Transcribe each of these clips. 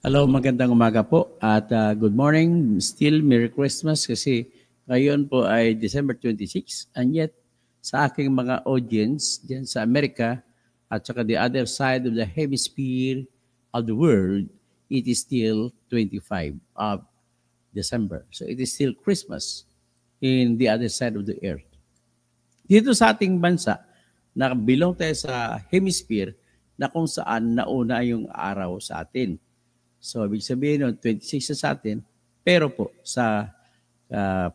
Hello, magandang umaga po at good morning. Still Merry Christmas kasi ngayon po ay December 26 and yet sa aking mga audience diyan sa Amerika at saka the other side of the hemisphere of the world, it is still 25 of December. So it is still Christmas in the other side of the earth. Dito sa ating bansa, nakabilong tayo sa hemisphere na kung saan nauna yung araw sa atin. So, ibig sabihin nun, 26 na sa atin, pero po uh,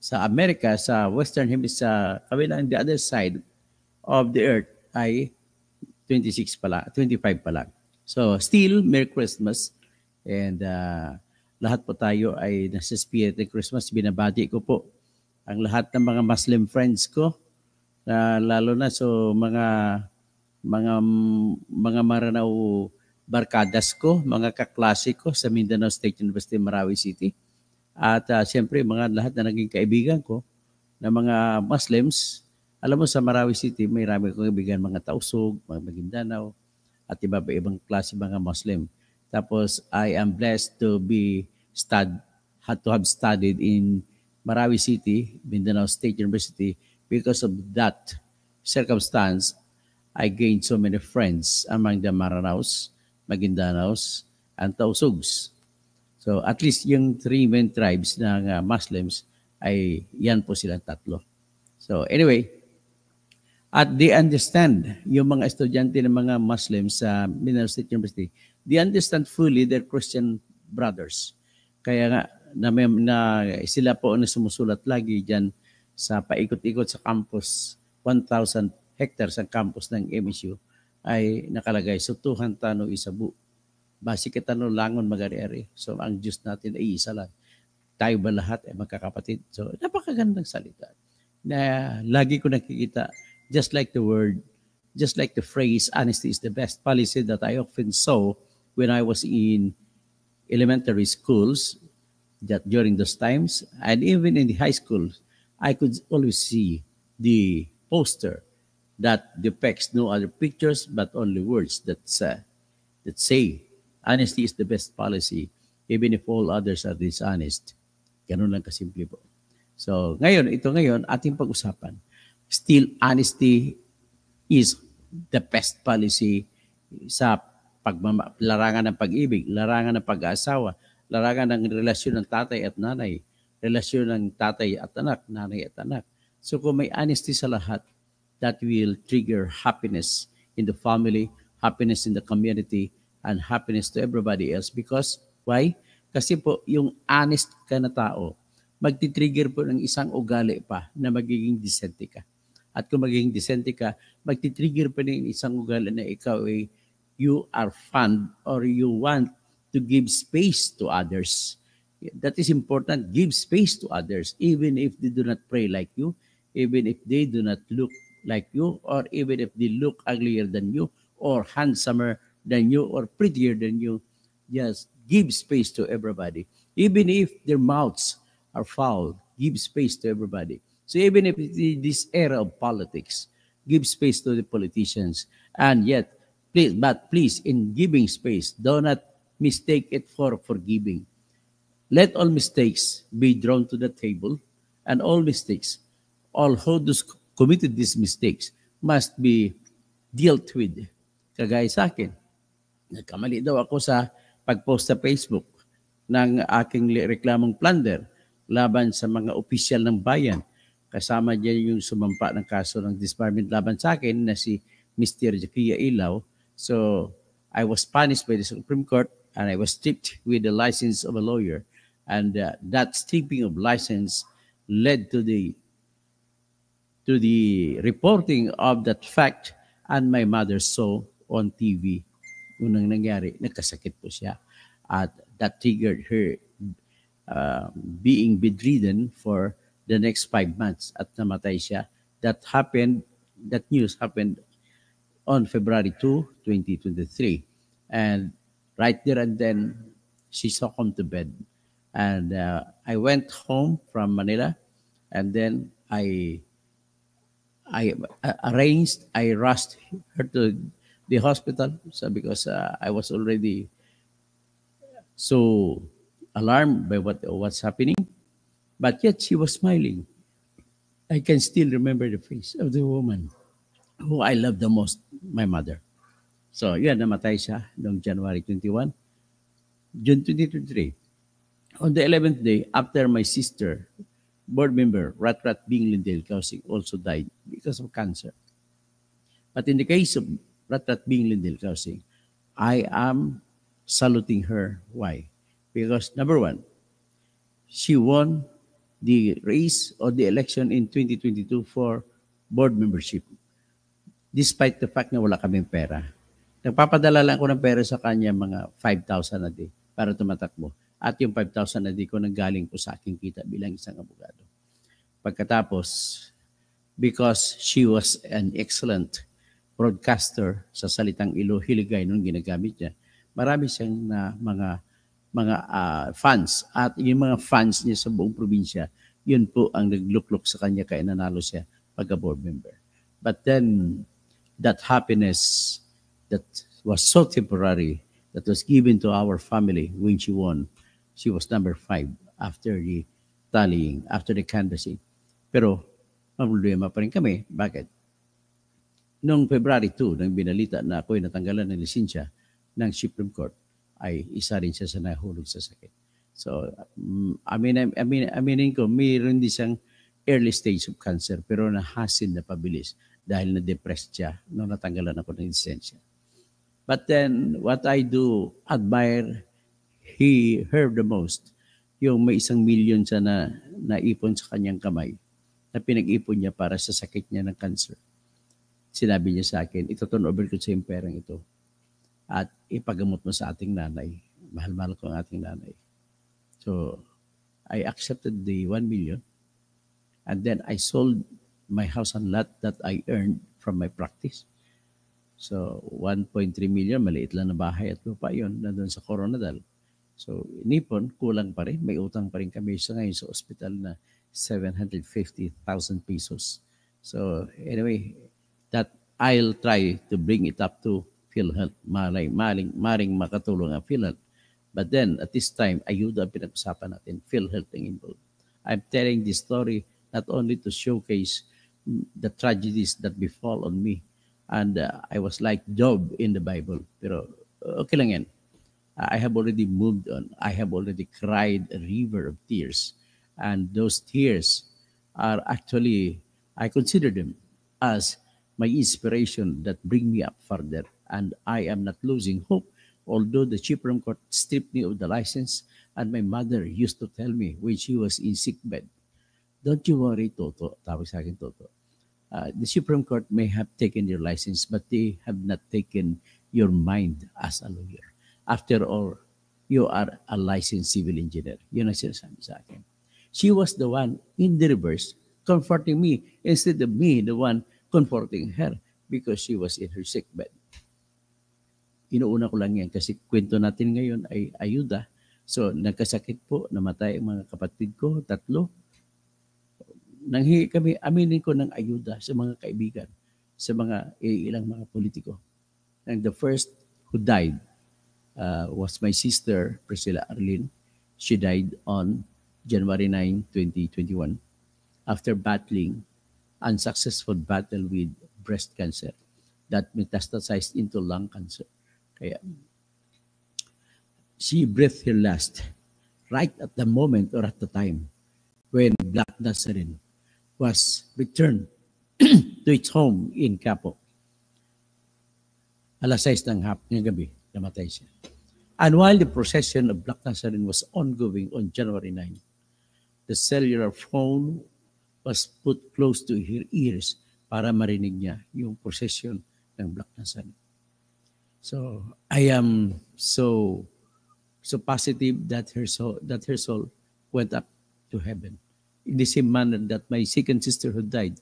sa Amerika, sa Western Hemisphere, sa kabilang the other side of the earth ay 26 pala, 25 pa lang. So, still, Merry Christmas. And lahat po tayo ay nasa spirit ng Christmas. Binabati ko po ang lahat ng mga Muslim friends ko, lalo na so mga mga Maranao barkadas ko, mga kaklase ko sa Mindanao State University, Marawi City. At siyempre, mga lahat na naging kaibigan ko na mga Muslims. Alam mo, sa Marawi City, may rami kong kaibigan, mga Tausug, mga Maguindanao, at iba-ibang klase mga Muslim. Tapos, I am blessed to have studied in Marawi City, Mindanao State University. Because of that circumstance, I gained so many friends among the Maranaos, Maguindanaos, and Tausugs. So at least yung three main tribes ng Muslims ay yan po silang tatlo. So anyway, at they understand yung mga estudyante ng mga Muslims sa Mindanao State University, they understand fully their Christian brothers. Kaya nga sila po na sumusulat lagi dyan sa paikot-ikot sa campus, 1,000 hectares ang campus ng MSU ay nakalagay so Tuhan tano isabu. Basi kita no langon magari-ari. So ang Diyos natin ay isa lang. Tayo ba lahat ay magkakapatid? So napakagandang salita na lagi ko nakikita, just like the word, just like the phrase, honesty is the best policy that I often saw when I was in elementary schools, that during those times, and even in the high school, I could always see the poster that depicts no other pictures but only words that say, honesty is the best policy, even if all others are dishonest. Ganun lang kasimple po. So, ngayon, ating pag-usapan. Still, honesty is the best policy sa larangan ng pag-ibig, larangan ng pag-aasawa, larangan ng relasyon ng tatay at nanay, relasyon ng tatay at anak, nanay at anak. So, kung may honesty sa lahat, that will trigger happiness in the family, happiness in the community, and happiness to everybody else. Because, why? Kasi po, yung honest ka na tao, magti-trigger po ng isang ugali pa na magiging decente ka. At kung magiging decente ka, magti-trigger pa ng isang ugali na ikaw ay you are fond or you want to give space to others. That is important. Give space to others, even if they do not pray like you, even if they do not look like you, or even if they look uglier than you, or handsomer than you, or prettier than you. Just give space to everybody. Even if their mouths are foul, give space to everybody. So even if this era of politics, give space to the politicians. And yet, please, in giving space, do not mistake it for forgiving. Let all mistakes be drawn to the table, and all who committed these mistakes must be dealt with. Kagaya sa akin, nagkamali daw ako sa pag-post sa Facebook ng aking reklamong plunder laban sa mga opisyal ng bayan. Kasama dyan yung sumampa ng kaso ng disbarment laban sa akin na si Mr. Jakia Ilaw. So, I was punished by the Supreme Court and I was stripped with the license of a lawyer. And that stripping of license led to the reporting of that fact, and my mother saw on TV unang nangyari, nagkasakit po siya. At that triggered her being bedridden for the next 5 months at namatay siya. That news happened on February 2, 2023. And right there and then, she succumbed to bed. And I went home from Manila, and then I rushed her to the hospital, so because I was already so alarmed by what's happening, but yet she was smiling. I can still remember the face of the woman who I love the most, my mother. So, yun, namatay siya noong January 21, June 2023. On the 11th day, after my sister, board member, Rat Bing Lindell Kausing, also died because of cancer. But in the case of Rat Bing Lindell Kausing, I am saluting her. Why? Because number one, she won the race or the election in 2022 for board membership despite the fact na wala kaming pera. Nagpapadala lang ako ng pera sa kanya mga 5,000 a day para tumatakbo. At yung 5,000 a day ko nanggaling po sa aking kita bilang isang abogado. Pagkatapos, because she was an excellent broadcaster sa salitang Hiligay nung ginagamit niya, marami siyang mga fans. At yung mga fans niya sa buong probinsya, yun po ang nagluklok sa kanya kaya nanalo siya pagka-board member. But then, that happiness that was so temporary that was given to our family when she won. She was number 5 after the tallying, after the canvassing. Pero, problema pa rin kami. Bakit? Noong February 2, nang binalita na ako'y natanggalan ng lisensya ng Supreme Court, ay isa rin siya sa nahulog sa sakit. So, aminin ko, mayroon din siyang early stage of cancer, pero nahasin na pabilis dahil na-depressed siya nung natanggalan ako ng lisensya. But then, what I do admire her the most, yung may 1 million siya na naipon sa kanyang kamay, na pinag-ipon niya para sa sakit niya ng cancer. Sinabi niya sa akin, ito-turn over ko sa yung perang ito at ipagamot mo sa ating nanay. Mahal-mahal ko ang ating nanay. So, I accepted the 1 million and then I sold my house and lot that I earned from my practice. So, 1.3 million, maliit lang na bahay at lupa yun, nandun sa Coronadal. So, inipon, kulang pa rin. May utang pa rin kami sa ngayon sa ospital na 750,000 pesos. So, anyway, that I'll try to bring it up to PhilHealth. Maring makatulong ang PhilHealth. But then, at this time, ayuda ang pinag-usapan natin. PhilHealth ang involved. I'm telling this story not only to showcase the tragedies that befall on me. And I was like Job in the Bible. Pero okay lang yan. I have already moved on. I have already cried a river of tears. And those tears are actually, I consider them as my inspiration that bring me up further. And I am not losing hope. Although the Supreme Court stripped me of the license, and my mother used to tell me when she was in sick bed, don't you worry, Toto. Tawag sa akin, Toto. The Supreme Court may have taken your license, but they have not taken your mind as a lawyer. After all, you are a licensed civil engineer. Yun ang sinasabi sa akin. She was the one in the reverse comforting me instead of me, the one comforting her because she was in her sick bed. Inuuna ko lang yan kasi kwento natin ngayon ay ayuda. So, nagkasakit po, namatay ang mga kapatid ko, 3. Nanghingi kami, aminin ko ng ayuda sa mga kaibigan, sa mga ilang mga politiko. And the first who died was my sister, Priscilla Arlene. She died on January 9, 2021 after battling unsuccessful battle with breast cancer that metastasized into lung cancer. Kaya she breathed her last right at the moment or at the time when Black Nazarene was returned to its home in Capo. Alas 6 ng gabi, namatay siya. And while the procession of Black Nazarene was ongoing on January 9, the cellular phone was put close to her ears para marinig niya yung procession ng Black Nazarene. So I am so positive that her soul went up to heaven. In the same manner that my second sister who died,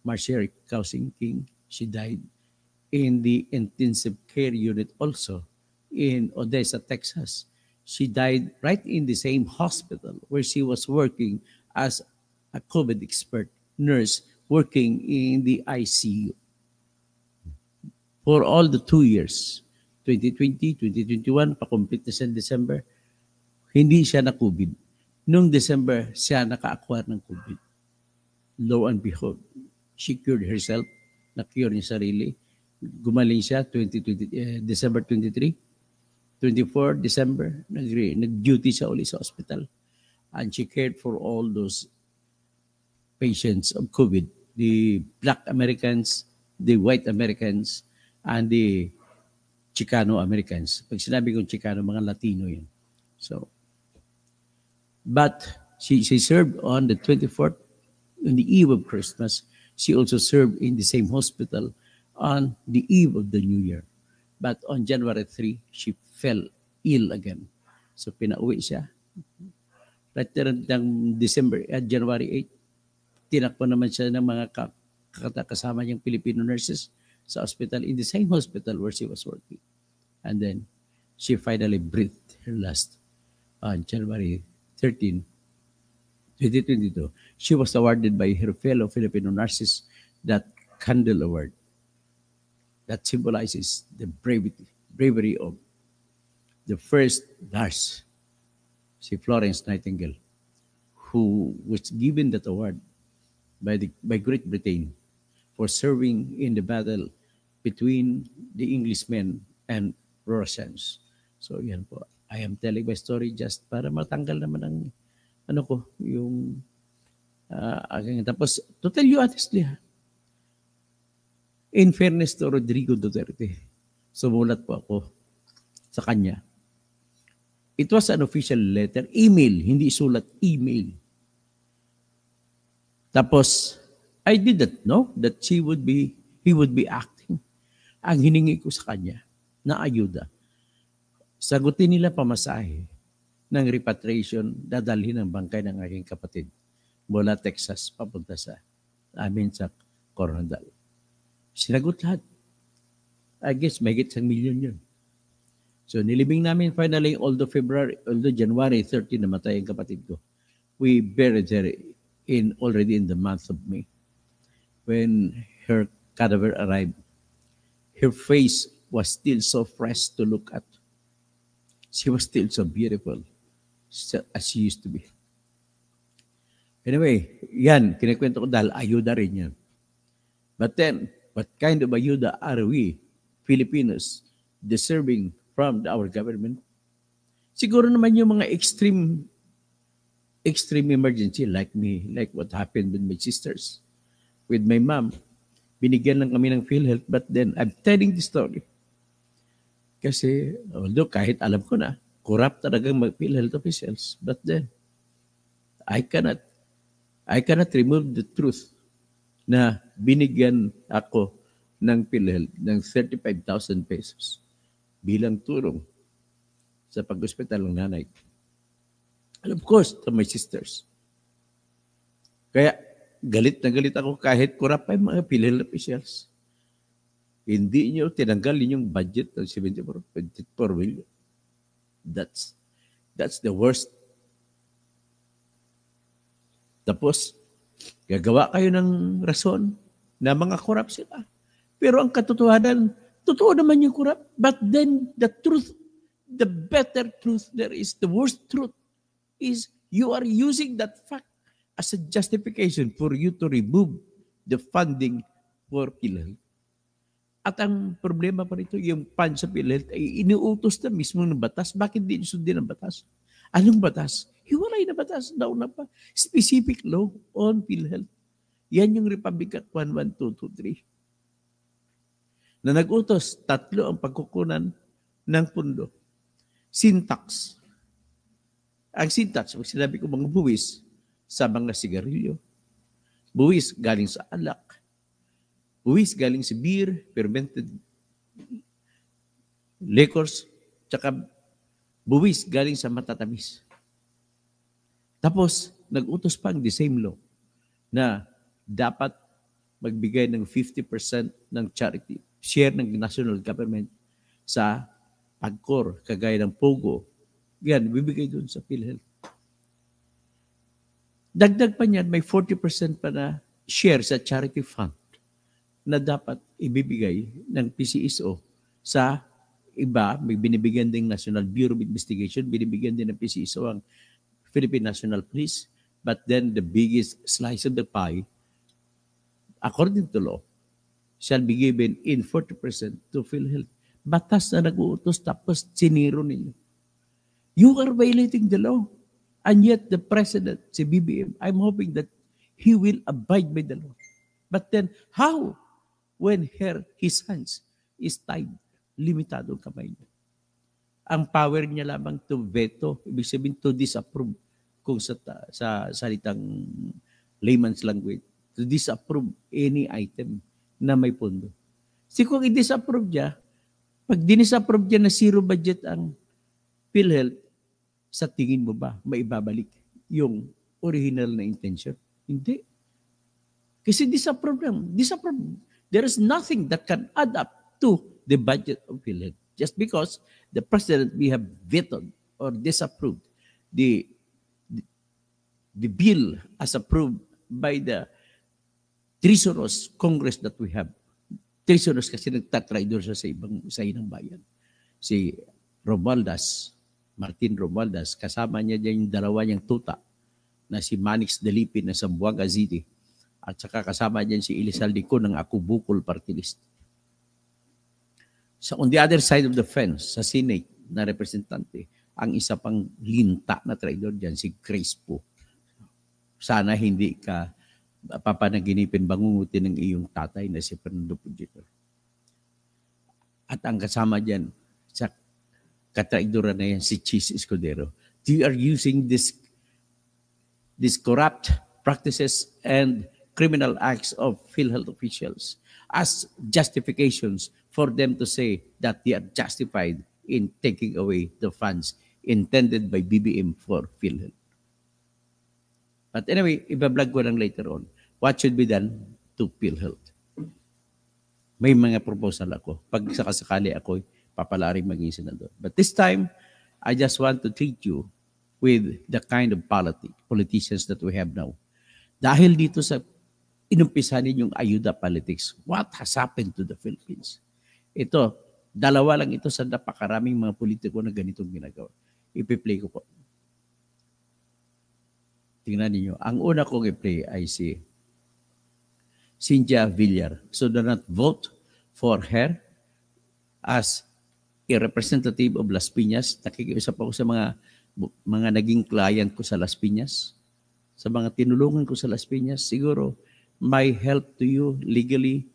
Marcia Kausing King, she died in the intensive care unit also in Odessa, Texas. She died right in the same hospital where she was working as a COVID expert nurse working in the ICU. For all the 2 years, 2020, 2021, pa-complete na siya in December, Hindi siya na COVID. Noong December, siya naka-acquire ng COVID. Lo and behold, she cured herself, na-cure niya sarili. Gumaling siya December 23, 24 December, nag-duty siya ulit sa hospital. And she cared for all those patients of COVID, the Black Americans, the White Americans, and the Chicano Americans. Pag sinabi kong Chicano, mga Latino yun. So, but she served on the 24th, on the eve of Christmas. She also served in the same hospital on the eve of the New Year. But on January 3, she fell ill again. So, pinauwi siya. Right ng January 8, tinakbo naman siya ng mga kasama niyang Filipino nurses sa hospital, in the same hospital where she was working. And then, she finally breathed her last on January 13, 2022. She was awarded by her fellow Filipino nurses that Candle Award that symbolizes the bravery of the first nurse, si Florence Nightingale, who was given that award by Great Britain for serving in the battle between the Englishmen and Russians. So yan po. I am telling my story just para matanggal naman ang yung tapos to tell you honestly, in fairness to Rodrigo Duterte, sumulat po ako sa kanya. It was an official letter, email, hindi sulat, email. Tapos, I did not know that he would be acting. Ang hiningi ko sa kanya na ayuda, sagutin nila pamasahe ng repatriation, dadalhin ng bangkay ng aking kapatid mula Texas papunta sa amin sa Coronadal. Sinagot lahat. I guess may higit 1 million yun. So nilibing namin finally, although January 30 namatay ang kapatid ko, we buried her already in the month of May. When her cadaver arrived, her face was still so fresh to look at. She was still so beautiful as she used to be. Anyway, yan, kinikwento ko dahil ayuda rin yan. But then, what kind of ayuda are we, Filipinos, deserving from our government? Siguro naman yung mga extreme emergency like me, like what happened with my sisters, with my mom. Binigyan lang kami ng PhilHealth, but then I'm telling the story. Kasi, although kahit alam ko na, corrupt talagang PhilHealth officials, but then, I cannot remove the truth na binigyan ako ng PhilHealth ng 35,000 pesos bilang tulong sa pag-hospital ng nanay. And of course, to my sisters. Kaya, galit na galit ako kahit corrupt pa yung mga PhilHealth officials. Hindi nyo tinanggal yung budget ng 74 million. That's the worst. Tapos, gagawa kayo ng rason na mga corrupt sila. Pero ang katotohanan, totoo naman yung corrupt. But then, the truth, the better truth there is, the worst truth is you are using that fact as a justification for you to remove the funding for PhilHealth. At ang problema pa rito, yung fund sa PhilHealth ay inuutos na mismo ng batas. Bakit di sundin ang batas? Anong batas? Hiwalay na batas. Nauna pa. Specific law on PhilHealth. Yan yung Republic Act 11223. Na nag-utos, 3 ang pagkukunan ng pundo. Syntax. Ang syntax, pag sinabi ko mga buwis, sa mga sigarilyo. Buwis galing sa alak. Buwis galing sa beer, fermented liquors, tsaka buwis galing sa matatamis. Tapos, nag-utos pa ang the same law na dapat magbigay ng 50% ng charity, share ng national government sa PAGCOR, kagaya ng POGO. Yan, bibigay doon sa PhilHealth. Dagdag pa niyan, may 40% pa na share sa charity fund na dapat ibibigay ng PCSO sa iba, may binibigyan ding National Bureau of Investigation, binibigyan din ng PCSO ang Philippine National Police. But then the biggest slice of the pie, according to law, shall be given in 40% to PhilHealth. Batas na nag-uutos tapos siniro ninyo. You are violating the law. And yet the President, si BBM, I'm hoping that he will abide by the law. But then, how? When his hands is tied, limitado ang kamay niya. Ang power niya lamang to veto, ibig sabihin to disapprove, kung sa salitang layman's language, to disapprove any item na may pondo. Kung i-disapprove niya, pag dinisapprove niya na zero budget ang PhilHealth, sa tingin mo ba maibabalik yung original na intention? Hindi. Kasi disapprove lang. Disapprove. There is nothing that can add up to the budget of PhilHealth. Just because the President we have vetoed or disapproved the bill as approved by the treasonous Congress that we have. Treasonous kasi nagtatraidor siya sa inang bayan. Si Romualdez, Martin Romualdez, kasama niya dyan yung dalawa niyang tuta na si Manix Delipin na Zamboanga City at saka kasama dyan si Elizalde Co ng Ako Bukol Party List. So on the other side of the fence, sa Senate na representante, ang isa pang linta na traidor dyan, si Grace Po. Sana hindi ka papanaginipin, bangungutin ng iyong tatay na si Fernando Pujito. At ang kasama dyan, sa katraidoran na yan, si Cheese Escudero. They are using these corrupt practices and criminal acts of PhilHealth officials as justifications for them to say that they are justified in taking away the funds intended by BBM for PhilHealth. But anyway, ibablog ko lang later on. What should be done to PhilHealth? May mga proposal ako. Pag sakasakali ako, papalaring maging senador. But this time, I just want to treat you with the kind of politicians that we have now. Dahil dito sa inumpisa ninyong ayuda politics, what has happened to the Philippines? Ito, dalawa lang ito sa napakaraming mga politiko na ganitong ginagawa. Ipi-play ko po. Tingnan niyo. Ang una kong i-play ay si Cynthia Villar. So do not vote for her as a representative of Las Piñas. Nakikiusap ako sa mga naging client ko sa Las Piñas. Sa mga tinulungan ko sa Las Piñas, siguro my help to you legally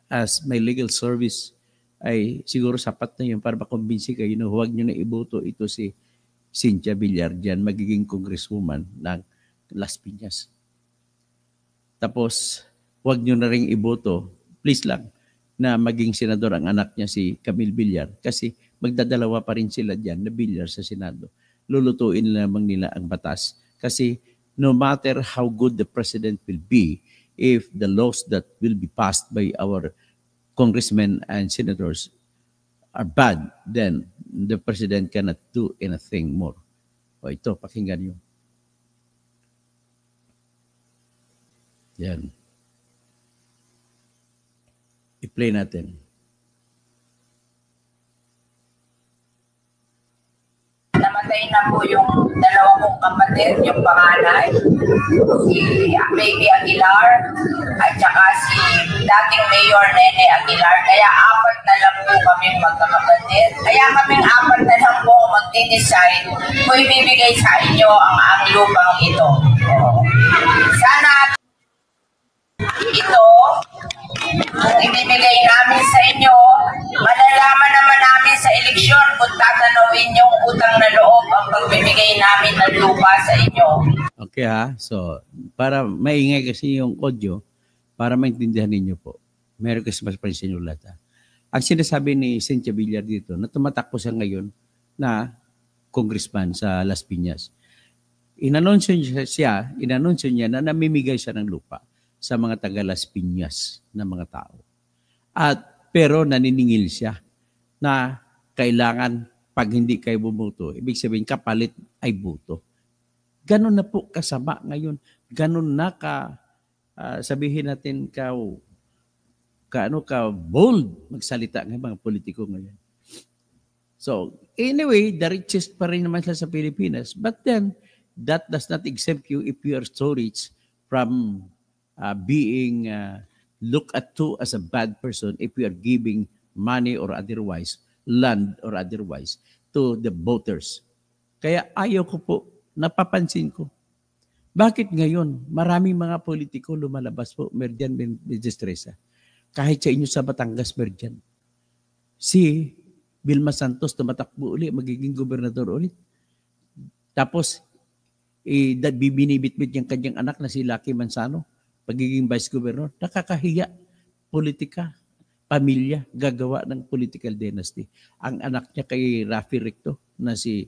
as my legal service ay siguro sapat na yun para makumbinsi kayo na huwag nyo na iboto ito si Cynthia Villar dyan, magiging congresswoman ng Las Piñas. Tapos, huwag nyo na rin iboto, please lang, na maging senador ang anak niya si Camille Villar kasi magdadalawa pa rin sila dyan na Villar sa Senado. Lulutuin lamang nila ang batas kasi no matter how good the president will be, if the laws that will be passed by our congressmen and senators are bad, then the president cannot do anything more. O ito, pakinggan nyo. Yan. I-play natin. Namatay na po yung dalawa kong kapatid, yung panganay, si Baby Aguilar, at saka si dating Mayor Nene Aguilar. Kaya apat na lang po kami magkakapatid. Kaya kaming apat na lang po magdi-decide kung ibibigay sa inyo ang lupang ito. Sana ito, ibibigay namin sa inyo, malalaman naman namin sa eleksyon kung tatanawin yung utang na loob ang pagbibigay namin ng lupa sa inyo. Okay ha, so para maingay kasi yung audio, para maintindihan ninyo po. Merry Christmas pa rin sa inyo lahat. Ang sinasabi ni Cynthia Villar dito, na tumatakbo siya ngayon na congressman sa Las Piñas. Inanunsyo niya na namimigay siya ng lupa sa mga taga Las Piñas na mga tao. Pero naniningil siya na kailangan pag hindi kayo bumoto, ibig sabihin kapalit ay boto. Ganon na po kasama ngayon. Ganon na sabihin natin bold magsalita ng mga politiko ngayon. So, anyway, the richest pa rin naman sila sa Pilipinas. But then, that does not exempt you if you are so rich from being looked at to as a bad person if you are giving money or otherwise, land or otherwise, to the voters. Kaya ayaw ko po, napapansin ko, bakit ngayon maraming mga politiko lumalabas po, Merdian Medestresa, kahit sa inyo sa Batangas, Merdian. Si Vilma Santos tumatakbo ulit, magiging gobernador ulit. Tapos, binibitbit yung kanyang anak na si Lucky Manzano, pagiging vice governor. Nakakahiya, politika, pamilya, gagawa ng political dynasty. Ang anak niya kay Rafi Recto, na si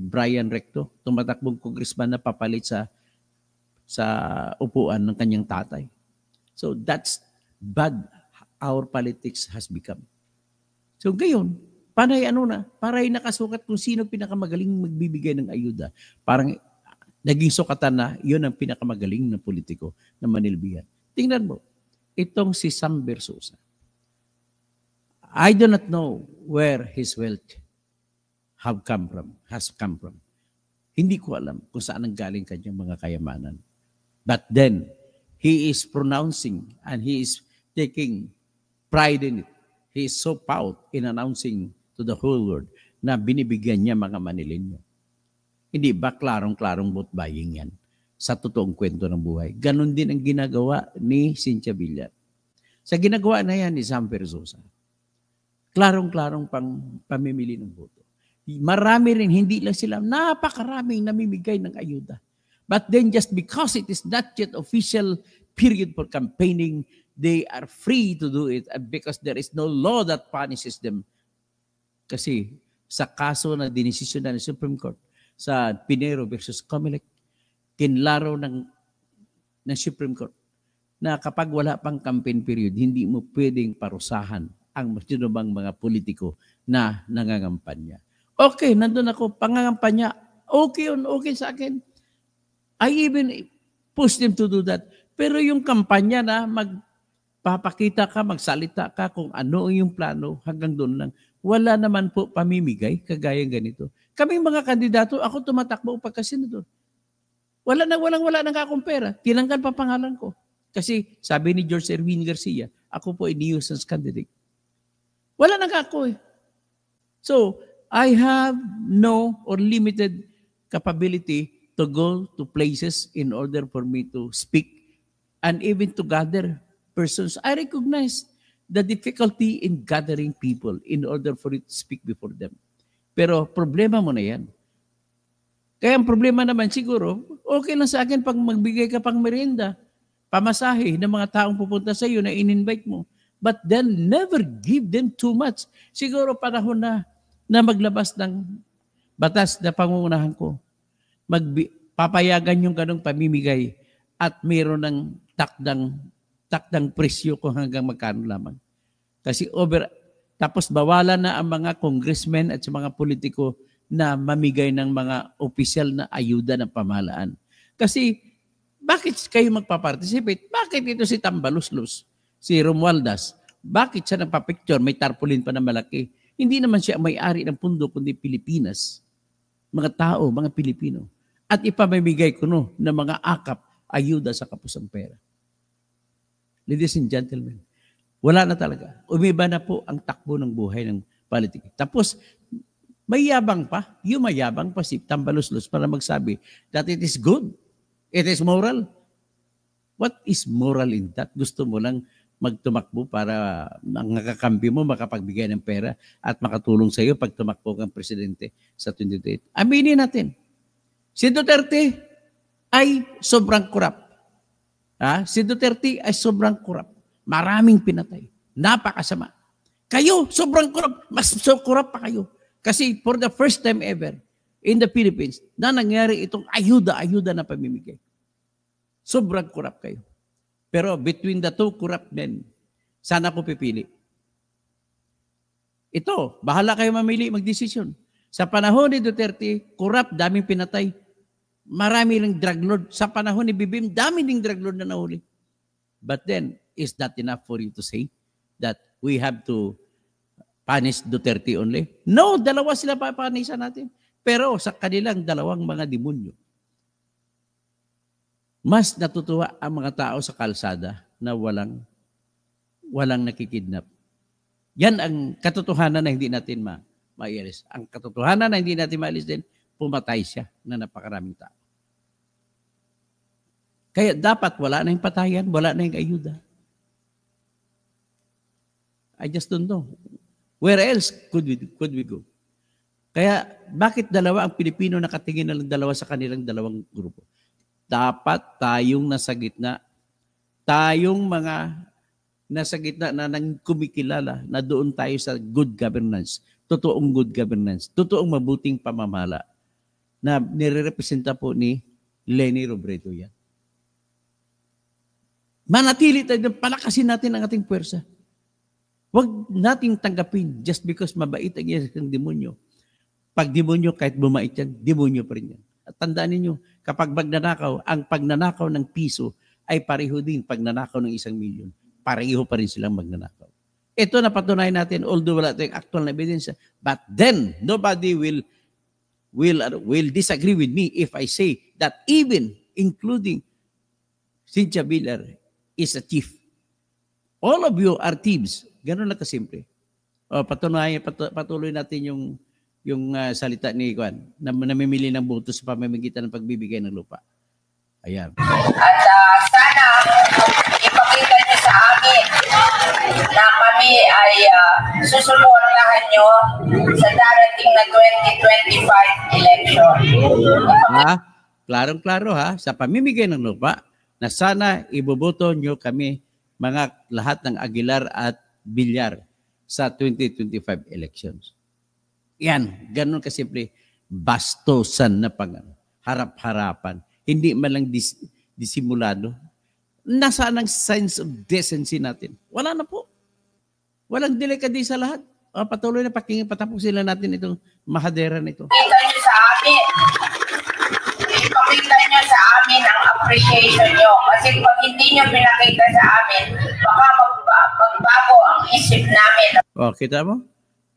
Brian Recto, tumatakbong congressman na papalit sa upuan ng kanyang tatay. So that's bad our politics has become. So gayon, panay nakasukat kung sino pinakamagaling magbibigay ng ayuda. Parang naging sukatan na yun ang pinakamagaling na politiko na manilbihan. Tingnan mo, itong si Sam Versosa. I do not know where his wealth has come from. Hindi ko alam kung saan ang galing kanyang mga kayamanan. But then, he is pronouncing and he is taking pride in it. He is so proud in announcing to the whole world na binibigyan niya mga Manileño. Hindi ba klarong-klarong vote buying yan sa totoong kwento ng buhay? Ganon din ang ginagawa ni Cynthia Villar. Sa ginagawa na yan ni Sam Versosa, klarong-klarong pamimili ng boto. Marami rin, hindi lang sila, napakaraming namimigay ng ayuda. But then just because it is not yet official period for campaigning, they are free to do it because there is no law that punishes them. Kasi sa kaso na dinesisyon na ng Supreme Court, sa Pinero versus Comelec, kinlaro ng Supreme Court na kapag wala pang campaign period, hindi mo pwedeng parusahan ang sinumang mga politiko na nangangampanya. Okay, nandun ako, pangangampanya, okay sa akin. I even push them to do that. Pero yung kampanya na magpapakita ka, magsalita ka kung ano yung plano, hanggang doon lang. Wala naman po pamimigay, kagaya ganito. Kaming mga kandidato, ako tumatakbo pagka-senador. Walang akong pera. Tinanggal pa pangalan ko. Kasi sabi ni George Erwin Garcia, ako po ay nuisance candidate. Wala ako eh. So, I have no or limited capability to go to places in order for me to speak and even to gather persons. I recognize the difficulty in gathering people in order for you to speak before them. Pero problema mo na yan. Kaya ang problema naman siguro, okay lang sa akin pag magbigay ka pang merienda, pamasahe ng mga taong pupunta sa iyo na in-invite mo. But then never give them too much. Siguro panahon na maglabas ng batas na pangungunahan ko. Papayagan yung ganong pamimigay at mayroon ng takdang presyo kung hanggang magkano lamang. Kasi tapos bawalan na ang mga congressmen at sa mga politiko na mamigay ng mga opisyal na ayuda ng pamahalaan. Kasi bakit kayo magpaparticipate? Bakit ito si Tambaluslos, si Romualdez? Bakit siya nagpa-picture? May tarpaulin pa na malaki. Hindi naman siya may-ari ng pundo, kundi Pilipinas. Mga tao, mga Pilipino. At ipamimigay ko ng mga akap, ayuda sa kapusang pera. Ladies and gentlemen, wala na talaga. Umiba na po ang takbo ng buhay ng politika. Tapos, mayabang pa si Tambaluslos para magsabi that it is good. It is moral. What is moral in that? Gusto mo lang magtumakbo para ang nakakampi mo makapagbigay ng pera at makatulong sa iyo pag tumakbo kang presidente sa 2028. Aminin natin, si Duterte ay sobrang korap. Si Duterte ay sobrang korap. Maraming pinatay. Napakasama. Kayo, sobrang korap. Mas so korap pa kayo. Kasi for the first time ever in the Philippines na nangyari itong ayuda na pamimigay. Sobrang korap kayo. Pero between the two corrupt men, sana ko pipili. Ito, bahala kayo mamili, magdesisyon. Sa panahon ni Duterte, corrupt, daming pinatay. Marami ring drug lord. Sa panahon ni BBM, dami ding drug lord na nahuli. But then, is that enough for you to say that we have to punish Duterte only? No, dalawa sila papanisan natin. Pero sa kanilang dalawang mga demonyo, mas natutuwa ang mga tao sa kalsada na walang nakikidnap. Yan ang katotohanan na hindi natin maialis. Ang katotohanan na hindi natin maialis din, pumatay siya na napakaraming tao. Kaya dapat wala na yung patayan, wala na yung ayuda. I just don't know. Where else could we go? Kaya bakit dalawa ang Pilipino nakatingin na lang dalawa sa kanilang dalawang grupo? Dapat tayong nasa gitna, tayong mga nasa gitna na nang kumikilala na doon tayo sa good governance, totoong good governance, totoong mabuting pamamala na nire-representa po ni Leni Robredo yan. Manatili tayo, palakasin natin ang ating puwersa. Huwag nating tanggapin just because mabait ang isang demonyo. Pag demonyo, kahit bumait yan, demonyo pa rin yan. At tandaan ninyo, kapag magnanakaw, ang pagnanakaw ng piso ay pareho din pagnanakaw ng 1 milyon. Pareho pa rin silang magnanakaw. Ito na patunayan natin, although wala tayong actual na ebidensya, but then nobody will disagree with me if I say that even including Cynthia Villar is a thief. All of you are thieves. Ganun lang kasimple. Patuloy natin yung salita ni Juan na namimili ng boto sa pamamagitan ng pagbibigay ng lupa. Ayan. At sana ipakita niyo sa amin na kami ay susuportahan niyo sa darating na 2025 election. Klarong-klaro sa pamimigay ng lupa na sana iboboto niyo kami mga lahat ng Aguilar at Villar sa 2025 elections. Yan, ganun kasimple, bastosan na harap-harapan. Hindi man lang disimulado. Nasaan ang sense of decency natin? Wala na po. Walang delikadi sa lahat. Patuloy na patapusin lang natin itong mahadera nito. Ipakita nyo sa amin. Ipakita nyo sa amin ang appreciation nyo. Kasi pag hindi nyo pinakita sa amin, baka magbago ang isip namin. Kita mo?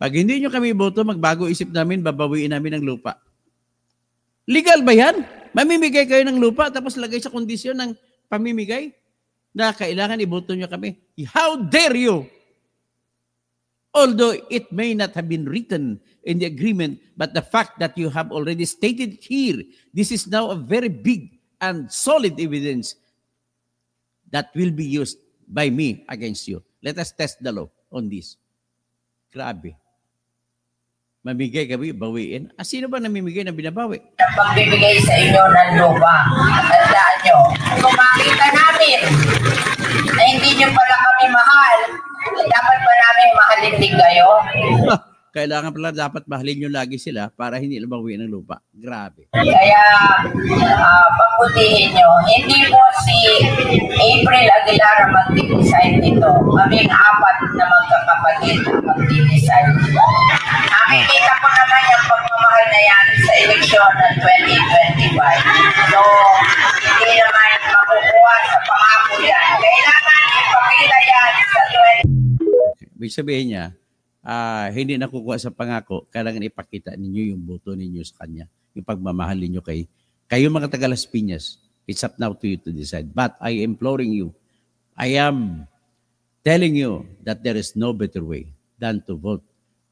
Pag hindi nyo kami boto, magbago isip namin, babawiin namin ang lupa. Legal ba yan? Mamimigay kayo ng lupa tapos lagay sa kondisyon ng pamimigay na kailangan iboto nyo kami. How dare you? Although it may not have been written in the agreement, but the fact that you have already stated here, this is now a very big and solid evidence that will be used by me against you. Let us test the law on this. Grabe. Mamigay kami, bawiin. Sino ba namimigay na binabawi? Pagbibigay sa inyo ng lupa. Tandaan nyo, kung makita namin na hindi nyo pala kami mahal, dapat ba namin mahalin din kayo? Kailangan pala dapat mahalin nyo lagi sila para hindi na bawiin ng lupa. Grabe. Kaya, pagbutihin nyo, hindi po si April Aguilar ang mag-decide nito. Kaming 4 na magkakapatid ang mag-decide nito. Nakikita ko naman yung pagmamahal na yan sa eleksyon ng 2025. So, hindi naman makukuha sa pangako yan. Kailangan ipakita yan sa 2025. Ibig sabihin niya, hindi nakukuha sa pangako, kailangan ipakita ninyo yung boto ninyo sa kanya. Yung pagmamahal ninyo kayo mga taga Las Piñas. It's up now to you to decide. But I am imploring you, I am telling you that there is no better way than to vote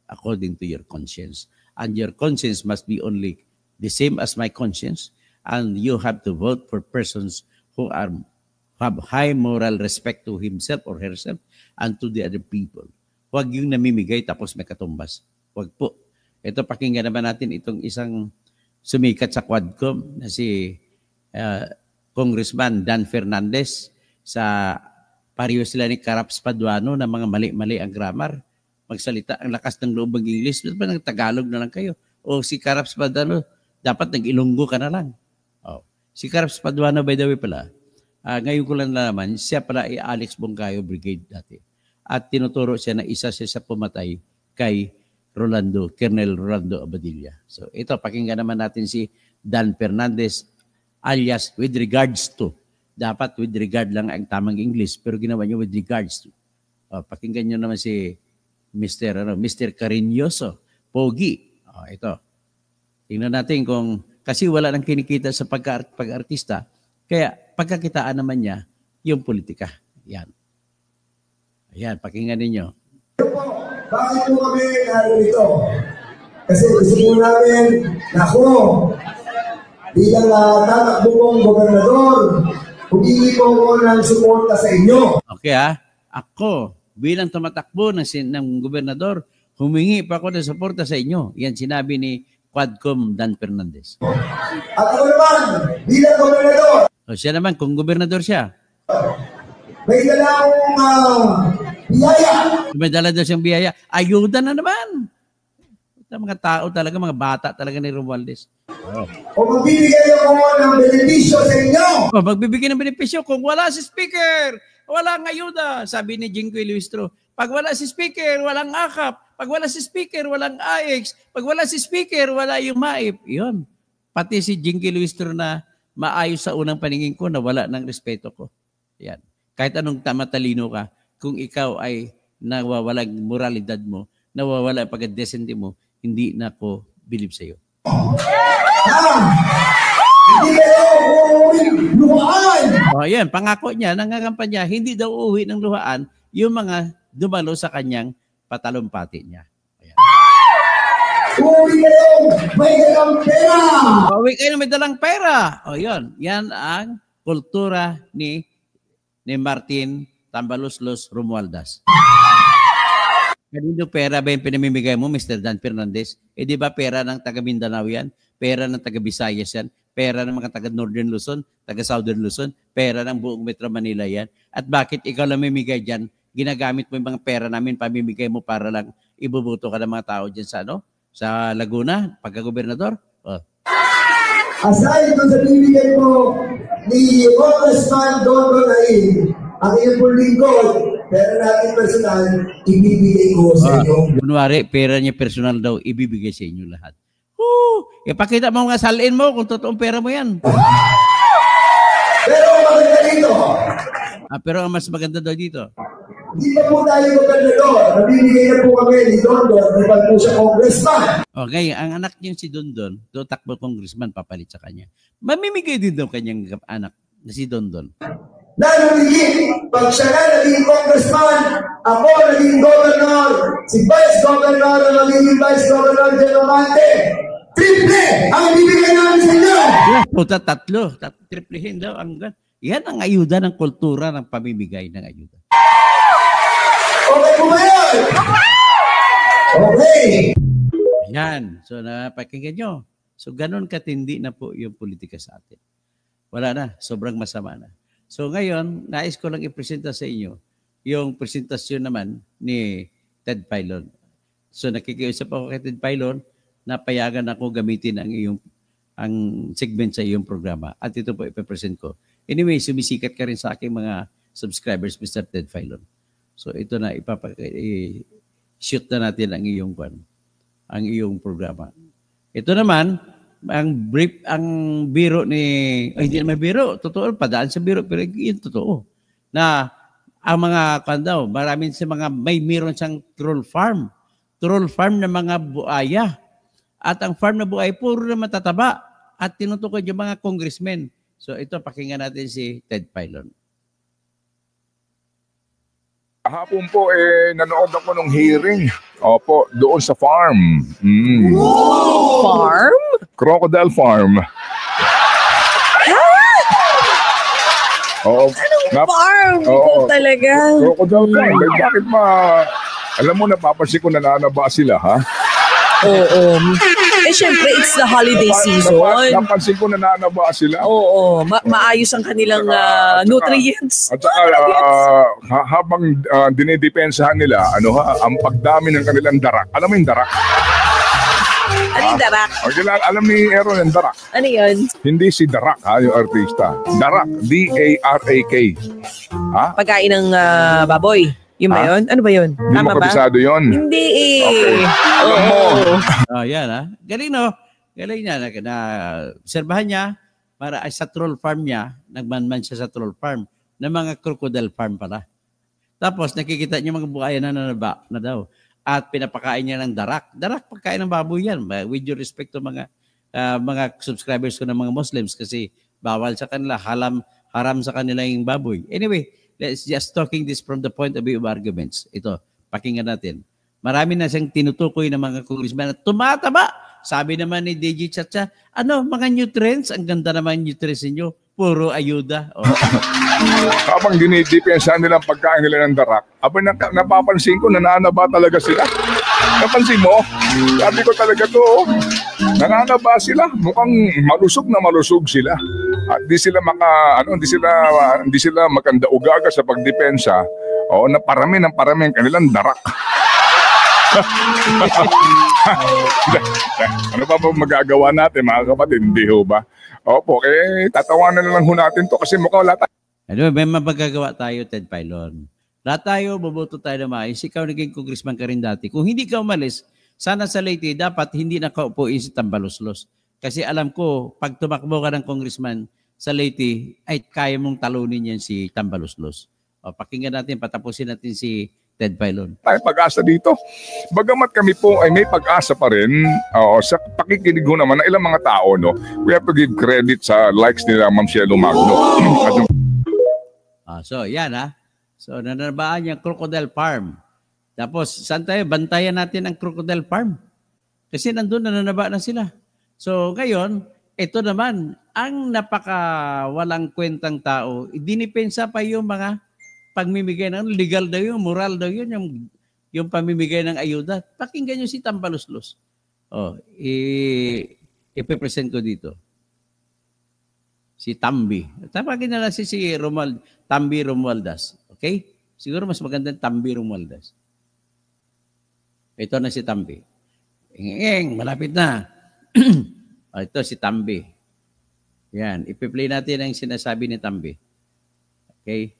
according to your conscience. And your conscience must be only the same as my conscience. And you have to vote for persons who have high moral respect to himself or herself and to the other people. Huwag yung namimigay tapos may katumbas. Huwag po. Ito, pakinggan naman natin itong isang sumikat sa Quadcom na si Congressman Dan Fernandez. Sa pareho sila ni Caraps Paduano na mga mali-mali ang grammar. Magsalita ang lakas ng loob ng English. Ba't ba nag-Tagalog na lang kayo? O si Caraps Paduano, dapat nag-Ilonggo ka na lang. Si Caraps Paduano, by the way pala, ngayon ko lang nalaman, siya pala ay Alex Bongcayo Brigade dati. At tinuturo siya na isa siya sa pumatay kay Colonel Rolando Abadilla. So ito, pakinggan naman natin si Dan Fernandez alias with regards to. Dapat with regard lang ang tamang English pero ginawa niya with regards to. Pakinggan niyo naman si Mr. Cariñoso, Pogi. Ito. Tingnan natin kung, kasi wala nang kinikita sa pag-artista, kaya pagkakitaan naman niya yung politika. Yan. Ayan, pakinggan ninyo. Bakit po kami narito? Kasi gusto po namin na ako, bilang tatakbo kong gobernador, humingi po ako ng suporta sa inyo. Okay ako, bilang tumatakbo ng gobernador, humingi pa ako ng suporta sa inyo. Yan sinabi ni Quadcom Dan Fernandez. At ako naman, bilang gobernador, Siya naman, kung gobernador siya, may dala akong biyaya. may dala daw siyang biyaya, ayuda na naman. Mga tao talaga, mga bata talaga ni Romualdez. O magbibigay ako ng benepisyo sa inyo. Magbibigay ng benepisyo kung wala si speaker, walang ayuda. Sabi ni Jinggoy Luistro, pag wala si speaker, walang akap. Pag wala si speaker, walang AX. Pag wala si speaker, wala yung MAIP. Yun. Pati si Jinggoy Luistro na maayos sa unang paningin ko na wala ng respeto ko. Yan. Kahit anong matalino ka, kung ikaw ay nawawalang moralidad mo, nawawala ang pagka-decente mo, hindi na ako believe sa'yo. Hindi kayo uuwing luhaan. Ayan, pangako niya, nangangampanya, hindi daw uuwi ng luhaan yung mga dumalo sa kanyang patalumpati niya. Ayan. Uuwi kayo may dalang pera. Uuwi kayo may dalang pera. Yun. Yan ang kultura ni Martin Tambaloslos Romualdez. Kanino pera ba yung pinamimigay mo, Mr. Dan Fernandez? Di ba pera ng taga Mindanao yan? Pera ng taga Visayas yan? Pera ng mga taga Northern Luzon, taga Southern Luzon? Pera ng buong Metro Manila yan? At bakit ikaw lang mamimigay dyan? Ginagamit mo yung mga pera namin, pamimigay mo para lang ibubuto ka ng mga tao dyan sa, sa Laguna, pagka-gobernador? Aside kung sa bibigay mo ni Congressman Don Ronain, ang iyong pong lingkod, pera natin personal, ibibigay ko sa inyo. Kunwari, pera niya personal daw, ibibigay sa inyo lahat. Ipakita mo nga salin mo kung totoong pera mo yan. Pero maganda dito. Pero ang mas maganda daw dito. Hindi pa po tayo gobernador. Nabibigay na po kami ni Dondon, di ba po siya congressman? Okay, ang anak niya si Dondon, takbo congressman, papalit sa kanya. Mamimigay din daw kanyang anak na si Dondon. Nanumigit, pag siya na naging congressman, ako naging governor, si Vice Governor na naging Vice Governor General Mante, triple ang ibibigay namin sa inyo! Puta, triplehin daw. Yan ang ayuda ng kultura ng pamimigay ng ayuda. Okay po ba yun? Okay. Yan. So, napakinggan nyo. So, ganun katindi na po yung politika sa atin. Wala na. Sobrang masama na. So, ngayon, nais ko lang ipresenta sa inyo yung presentasyon naman ni Ted Filon. So, nakikiusap ako kay Ted Filon na payagan ako gamitin ang segment sa iyong programa. At ito po ipapresent ko. Anyway, sumisikat ka rin sa aking mga subscribers, Mr. Ted Filon. So ito na shoot na natin ang iyong programa. Ito naman ang biro ni hindi naman biro, totoo padaan sa biro pero yun totoo. Na ang mga kandaw, maraming sa mga mayroon siyang troll farm ng mga buaya. At ang farm na buaya puro na matataba at tinutukoy yung mga congressmen. So ito pakinggan natin si Ted Filon. Hapon po, nanood ako ng hearing. Opo, doon sa farm. Farm? Crocodile Farm. Oo. Anong farm? Ito talaga. Crocodile Farm. Bakit alam mo, napapansin ko nananaba sila, ha? Oo. Syempre, it's the holiday season. Napansin ko nananaba sila. Oo. Maayos ang kanilang nutrients. At saka, habang dinidepensahan nila, ang pagdami ng kanilang darak. Alam mo yung darak? Ano yung darak? Alam ni Aaron yung darak. Ano yun? Hindi si Darak, yung artista. Darak. D-A-R-A-K. Ha? Pagkain ng baboy. Yun ba yun? Ano ba yun? Hindi Tama mo ba? kabisado yun. Hindi eh. Okay. Alam mo. Yan ha. Galing no. Galing niya. Obserbahan niya para sa troll farm niya, nagmanman siya sa troll farm na mga crocodile farm pala. Tapos nakikita niyo mga buhaya na nanaba na daw. at pinapakain niya ng darak. Darak, pagkain ng baboy yan. With due respect to mga subscribers ko ng mga Muslims kasi bawal sa kanila, haram sa kanila yung baboy. Anyway, let's just talking this from the point of view of arguments. Ito, pakinggan natin. Marami na siyang tinutukoy ng mga congressman at tumataba. Sabi naman ni DJ Chacha, mga nutrients? Ang ganda naman nutrients ninyo. Puro ayuda. Oh. Habang dinidepensahan nila ang pagkain nila ng darak, napapansin ko, nananaba talaga sila. Napansin mo? Sabi ko talaga to, nananaba sila. Mukhang malusog sila. At di sila hindi sila makanda-ugaga sa pagdepensa. Na parami ang kanilang darak. Ano pa magagawa natin, mga kapatid? Hindi ho ba? Opo, tatawanan na lang ho natin to kasi mukhang wala tayo. May mapagagawa tayo, Ted Filon. Lahat tayo, boboto tayo na maayos. Ikaw naging congressman ka rin dati. Kung hindi ka umalis, sana sa Leyte, dapat hindi nakaupuin si Tambaloslos. Kasi alam ko, pag tumakbo ka ng congressman sa Leyte, ay kaya mong talunin yan si Tambaloslos. Pakinggan natin, patapusin natin si Ted Filon. Tayo pag-asa dito. Bagamat kami po ay may pag-asa pa rin, sa pakikinig ho naman ng ilang mga tao, no, we have to give credit sa likes nila, Ma'am Cielo Magno. So, yan So, nanabaan yung Crocodile Farm. Tapos, saan tayo? Bantayan natin ang Crocodile Farm. Kasi nandun, nananaba na sila. So, ngayon, ito naman, ang walang kwentang tao, dinipensa pa yung mga pagmimigay ng legal daw yun, moral daw yun, yung pamimigay ng ayuda. Pakinggan nyo si Tambaloslos. Ipipresent ko dito. Si Tambi. Tapagin na lang si Tambi Romualdez. Okay? Siguro mas magandang Tambi Romualdez. Ito na si Tambi. Malapit na. Ito si Tambi. Yan. Ipi-play natin ang sinasabi ni Tambi. Okay?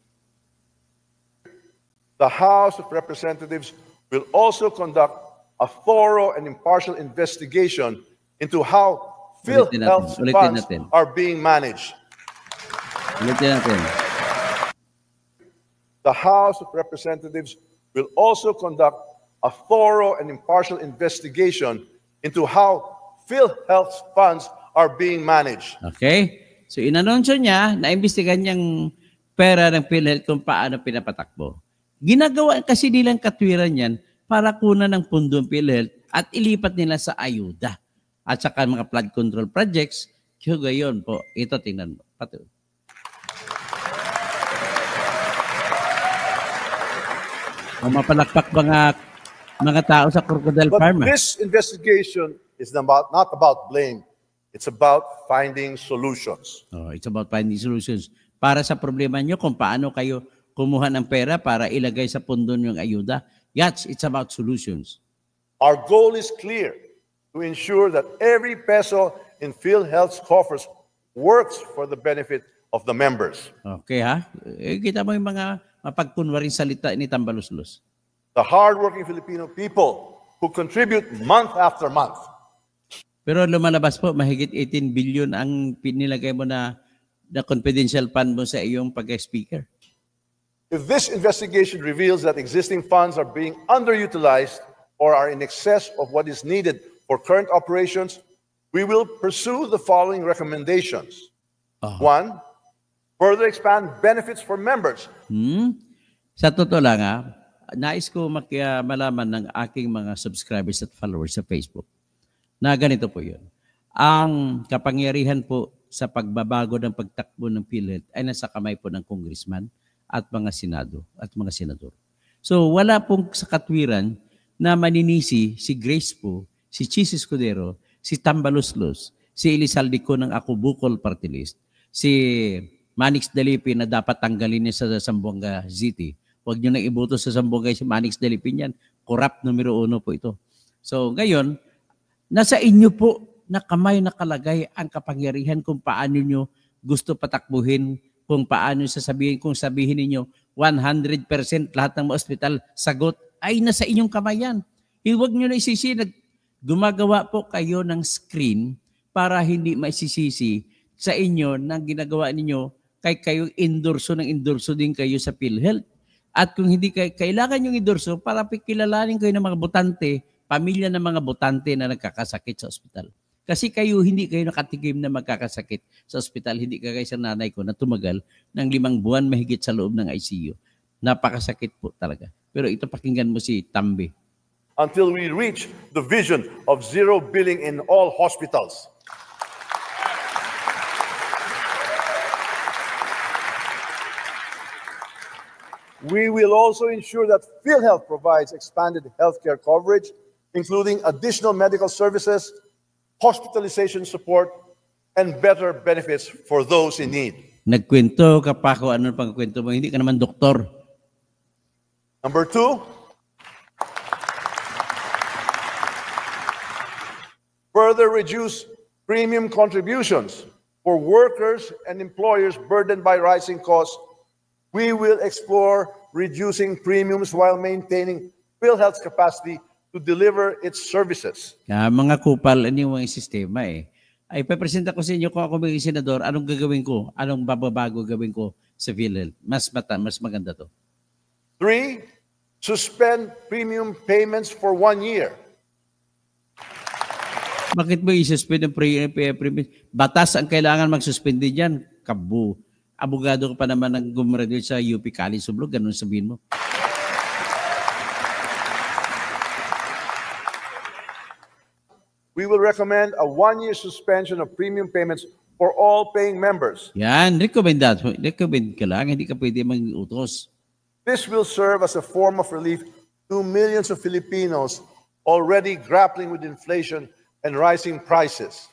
The House of Representatives will also conduct a thorough and impartial investigation into how PhilHealth funds are being managed. The House of Representatives will also conduct a thorough and impartial investigation into how PhilHealth funds are being managed. Okay? So inanunsyo niya, naimbestigahan niyang pera ng PhilHealth kung paano pinapatakbo. Ginagawa kasi nilang katwiran yan para kunan ng pundo ng PhilHealth at ilipat nila sa ayuda. At saka mga flood control projects, gayon po. Ito, tingnan mo. Mapalakpak mga tao sa Crocodile Farm. But this investigation is not about blame. It's about finding solutions. It's about finding solutions. Para sa problema nyo, kung paano kayo kumuha ng pera para ilagay sa pundo yung ayuda. Yes, it's about solutions. Our goal is clear, to ensure that every peso in PhilHealth's coffers works for the benefit of the members. Okay kita mo yung mga mapagkunwaring salita ni Tambaloslos. The hardworking Filipino people who contribute month after month. Pero lumalabas po, mahigit 18 billion ang pinilagay mo na confidential fund mo sa iyong pag-speaker. If this investigation reveals that existing funds are being underutilized or are in excess of what is needed for current operations, we will pursue the following recommendations. 1, further expand benefits for members. Sa totoo lang nais ko malaman ng aking mga subscribers at followers sa Facebook na ganito po yun. Ang kapangyarihan po sa pagbabago ng pagtakbo ng PhilHealth ay nasa kamay po ng congressman at mga senado at mga senador. So wala pong sa katwiran na maninisi si Grace po, si Chis Escudero, si Tambaloslos, si Elizalde ko ng Ako Bukol Party List, si Manix Dalipi na dapat tanggalin niya sa Zamboanga City. Huwag niyo nang iboto sa Zamboanga si Manix Dalipi niyan. Corrupt numero 1 po ito. So ngayon, nasa inyo po na kamay nakalagay ang kapangyarihan kung paano niyo gusto patakbuhin, kung paano kung sabihin ninyo 100% lahat ng mga ospital sagot ay nasa inyong kamay yan. Huwag nyo na isisi, gumagawa po kayo ng screen para hindi maisisisi sa inyo na ginagawa ninyo kay kayo endorso din kayo sa PhilHealth. At kung hindi kailangan yung endorso para kilalanin kayo ng mga botante, pamilya ng mga botante na nagkakasakit sa ospital. Kasi hindi kayo nakatigim na magkakasakit sa ospital. Hindi kagaya sa nanay ko na tumagal ng 5 buwan mahigit sa loob ng ICU. Napakasakit po talaga. Pero ito, pakinggan mo si Tambi. Until we reach the vision of zero billing in all hospitals. We will also ensure that PhilHealth provides expanded healthcare coverage, including additional medical services, hospitalization support, and better benefits for those in need. Nagkwento ka pa kung ano pang kwento mo. Hindi ka naman doktor. Number 2, further reduce premium contributions for workers and employers burdened by rising costs. We will explore reducing premiums while maintaining PhilHealth's capacity to deliver its services. Mga kupal, ano yung mga sistema eh. Ay, papresenta ko sa inyo kung ako maging senador, anong gagawin ko? Anong bababago gawin ko sa PhilHealth? Mas maganda to. 3, suspend premium payments for 1 year. Bakit mo i-suspend ang premium? Batas ang kailangan mag-suspend dyan. Kabu. Abogado ka pa naman ng gumraduate sa UP College Sublog. Ganun sabihin mo. We will recommend a 1-year suspension of premium payments for all paying members. Yan. Recommend that. Recommend ka lang. Hindi ka pwede mag-utos. This will serve as a form of relief to millions of Filipinos already grappling with inflation and rising prices.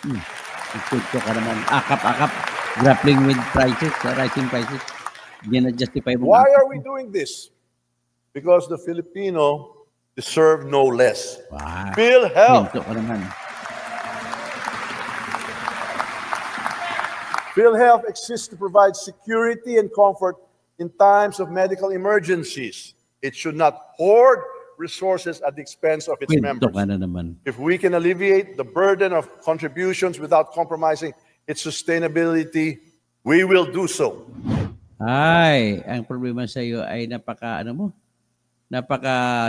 Ito ka naman. Akap-akap. Grappling with prices, rising prices. Hindi na-justify mo. Why are we doing this? Because the Filipino deserve no less. Wow. PhilHealth. Ito ka naman. PhilHealth exists to provide security and comfort in times of medical emergencies. It should not hoard resources at the expense of its Ito members. ka na naman. If we can alleviate the burden of contributions without compromising its sustainability, we will do so. Ay, ang problema sa iyo ay napaka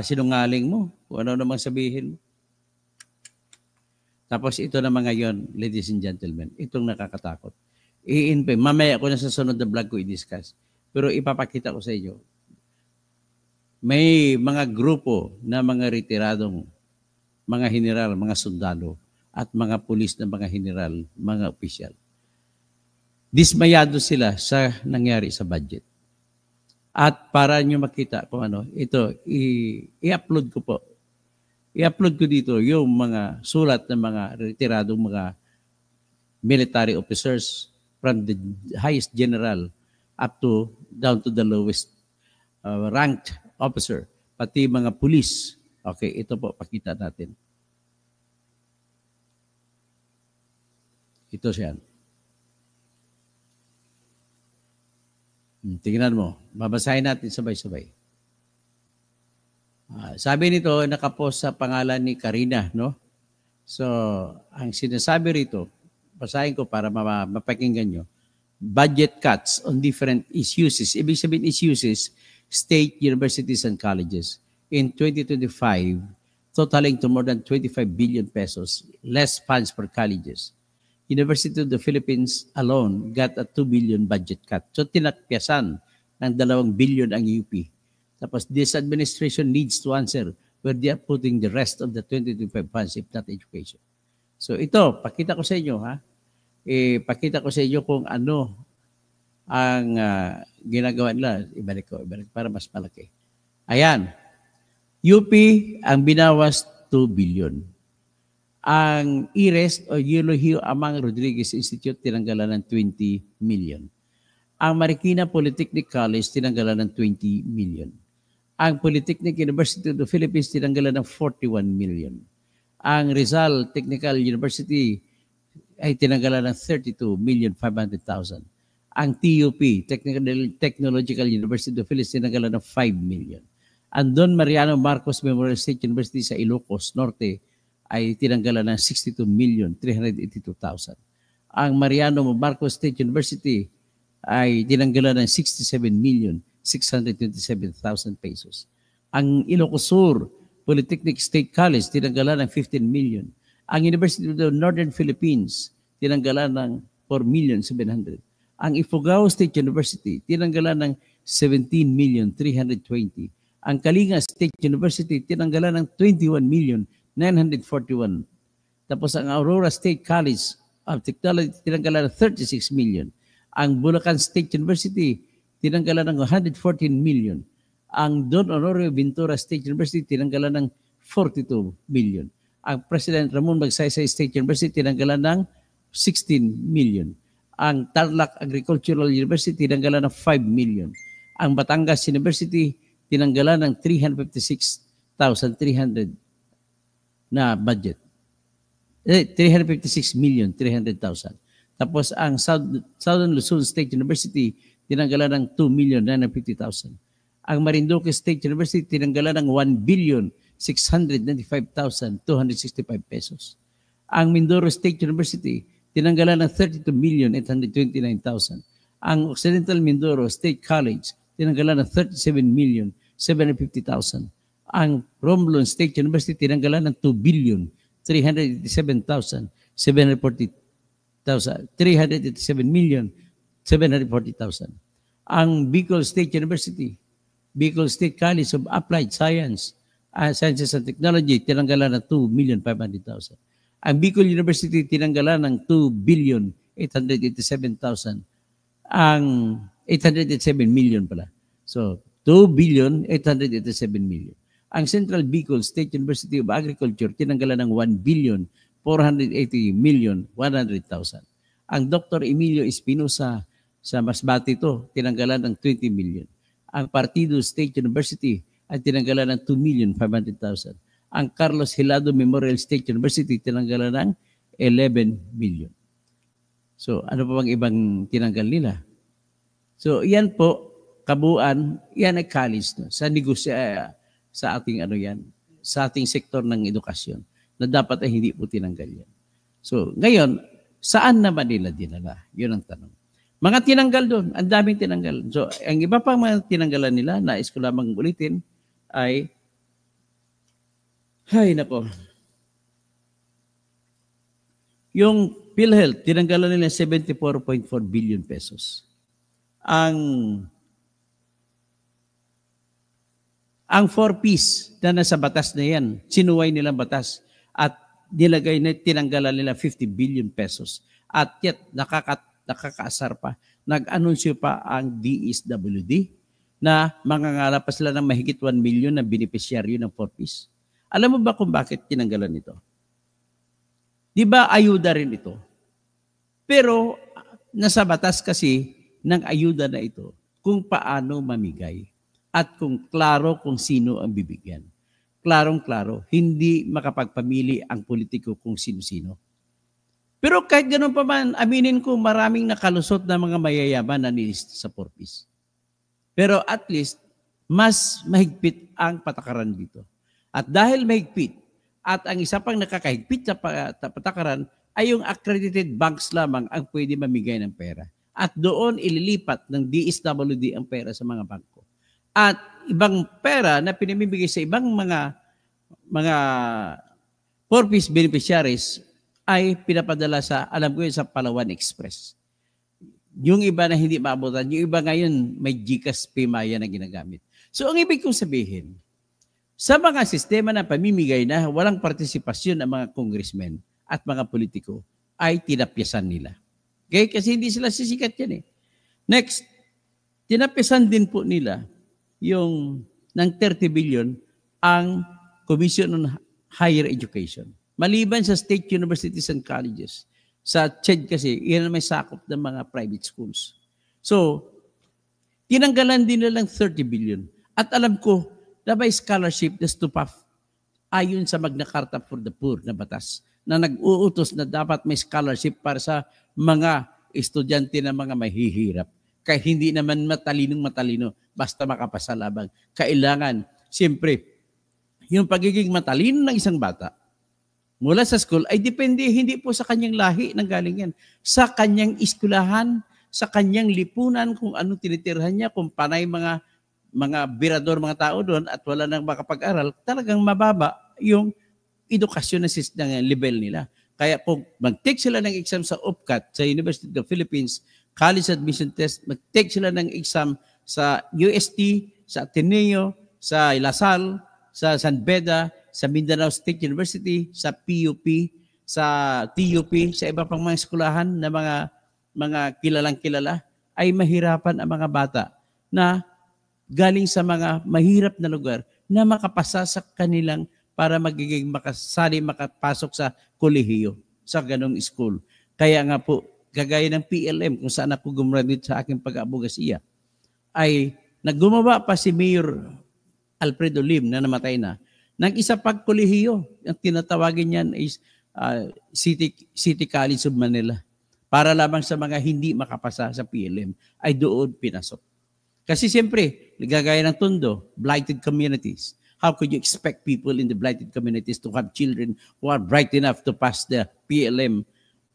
sinungaling mo. Kung ano namang sabihin mo. Tapos ito naman ngayon, ladies and gentlemen, itong nakakatakot. Mamaya ko na sa sunod na vlog ko i-discuss. Pero ipapakita ko sa inyo, may mga grupo na mga retiradong mga general, mga sundalo, at mga pulis na mga general, mga opisyal. Dismayado sila sa nangyari sa budget. At para nyo makita kung ano, ito, i-upload ko po. I-upload ko dito yung mga sulat ng mga retiradong mga military officers from the highest general up to down to the lowest ranked officer, pati mga pulis. Okay, ito po, pakita natin. Ito siya. Tingnan mo. Babasahin natin sabay-sabay. Sabi nito, nakapost sa pangalan ni Karina, no? So, ang sinasabi rito, basahin ko para mapakinggan nyo. Budget cuts on different issues. Ibig sabihin issues, state universities and colleges. In 2025, totaling to more than 25 billion pesos, less funds for colleges. University of the Philippines alone got a 2 billion budget cut. So tinakpiasan ng 2 billion ang UP. Tapos this administration needs to answer where they are putting the rest of the 2025 funds if not education. So ito, pakita ko sa inyo ha. Pakita ko sa inyo kung ano ang ginagawa nila. Ibalik ko para mas malaki. Ayan. UP ang binawas 2 billion. Ang IRES o Eulogio Amang Rodriguez Institute tinanggalan ng 20 million. Ang Marikina Polytechnic College tinanggalan ng 20 million. Ang Polytechnic University of the Philippines tinanggalan ng 41 million. Ang Rizal Technical University ay tinanggalan ng 32,500,000. Ang TUP, Technological University of the Philippines, tinanggalan ng 5 million. Ang Don Mariano Marcos Memorial State University sa Ilocos Norte ay tinanggalan ng 62,382,000. Ang Mariano Marcos State University ay tinanggalan ng 627,000 pesos. Ang Ilocos Sur Polytechnic State College, tinanggalan ng 15 million. Ang University of the Northern Philippines, tinanggalan ng 4,700,000. Ang Ifugao State University, tinanggalan ng 17,320,000. Ang Kalinga State University, tinanggalan ng 21,941,000. Tapos ang Aurora State College of Technology, tinanggalan ng 36 million. Ang Bulacan State University, tinanggalan ng 114 million. Ang Don Honorio Ventura State University, tinanggalan ng 42 million. Ang President Ramon Magsaysay State University, tinanggalan ng 16 million. Ang Tarlac Agricultural University, tinanggalan ng 5 million. Ang Batangas University, tinanggalan ng 356,300 na budget. 356,300,000. Tapos ang Southern Luzon State University, tinanggalan ng 2,950,000. Ang Marinduque State University, tinanggalan ng 1,695,265 pesos. Ang Mindoro State University, tinanggalan ng 32,829,000. Ang Occidental Mindoro State College, tinanggalan ng 37,750,000. Ang Romblon State University, tinanggalan ng 387,740,000. Ang Bicol State University, Bicol State College of Applied Sciences and Technology, tinanggalan ng 2,500,000. Ang Bicol University, tinanggalan ng 2,887,000. Ang 887 million pala. So, 2,887,000,000. Ang Central Bicol State University of Agriculture, tinanggalan ng 1,480,100,000. Ang Dr. Emilio Espinosa sa Masbate to, tinanggalan ng 20 million. Ang Partido State University ay tinanggalan ng 2,500,000. Ang Carlos Hilado Memorial State University, tinanggalan ng 11 million. So, ano pa bang ibang tinanggal nila? So, yan po, kabuuan, yan ay college no? Sa negosyo, sa ating sa ating sektor ng edukasyon na dapat ay hindi po tinanggal yan. So, ngayon, saan naman nila dinala? Yun ang tanong. Mga tinanggal doon, ang daming tinanggal. So, ang iba pang mga tinanggalan nila, nais ko lamang ulitin, ay nako. Yung PhilHealth, tinanggalan nila 74.4 billion pesos. Ang 4Ps na nasa batas na yan, sinuway nilang batas at nilagay na tinanggalan nila 50 billion pesos. At yet, nakakaasar pa. Nag-anunsyo pa ang DSWD na mangangala pa sila ng mahigit 1 million na beneficiaryo ng 4Ps. Alam mo ba kung bakit tinanggalan ito? Di ba ayuda rin ito? Pero nasa batas kasi ng ayuda na ito kung paano mamigay at kung klaro kung sino ang bibigyan. Klarong-klaro, hindi makapagpamili ang politiko kung sino-sino. Pero kahit ganun pa man, aminin ko maraming nakalusot na mga mayayaman na nilist sa 4Ps. Pero at least, mas mahigpit ang patakaran dito. At dahil mahigpit, at ang isa pang nakakahigpit sa patakaran ay yung accredited banks lamang ang pwede mamigay ng pera. At doon ililipat ng DSWD ang pera sa mga bangko. At ibang pera na pinamimigay sa ibang mga 4Ps beneficiaries ay pinapadala sa, alam ko yun, sa Palawan Express. Yung iba na hindi maabutan, yung iba ngayon may GCash Paymaya na ginagamit. So ang ibig kong sabihin, sa mga sistema na pamimigay na walang partisipasyon ng mga congressmen at mga politiko, ay tinapyasan nila. Okay? Kasi hindi sila sisikat yan eh. Next, tinapyasan din po nila yung ng 30 billion ang Commission on Higher Education. Maliban sa state universities and colleges. Sa CHED kasi, yan may sakop ng mga private schools. So, tinanggalan din nila ng 30 billion. At alam ko, na may scholarship na STUPAF ayon sa Magna Carta for the Poor na batas na nag-uutos na dapat may scholarship para sa mga estudyante na mga mahihirap. Kaya hindi naman matalino, basta makapasa labang. Kailangan, siyempre, yung pagiging matalino ng isang bata mula sa school ay depende hindi po sa kanyang lahi nang galing yan. Sa kanyang eskulahan, sa kanyang lipunan, kung anong tinitirhan niya, kung panay mga mga birador, mga tao doon at wala nang makapag-aral, talagang mababa yung edukasyon ng level nila. Kaya kung mag-take sila ng exam sa UPCAT, sa University of the Philippines, College Admission Test, mag-take sila ng exam sa UST, sa Ateneo, sa LaSalle, sa San Beda, sa Mindanao State University, sa PUP, sa TUP, sa iba pang mga eskulahan na mga kilalang kilala, ay mahirapan ang mga bata na galing sa mga mahirap na lugar na makapasa sa kanilang para magiging makapasok sa kolehiyo, sa ganong school. Kaya nga po, kagaya ng PLM, kung saan ako gumraduate sa aking pag-abogasiya, ay naggumawa pa si Mayor Alfredo Lim na namatay na, ng isa pag kolehiyo. Ang tinatawagin niyan is City College of Manila. Para lamang sa mga hindi makapasa sa PLM, ay doon pinasok. Kasi siyempre, gagaya ng Tondo, blighted communities. How could you expect people in the blighted communities to have children who are bright enough to pass the PLM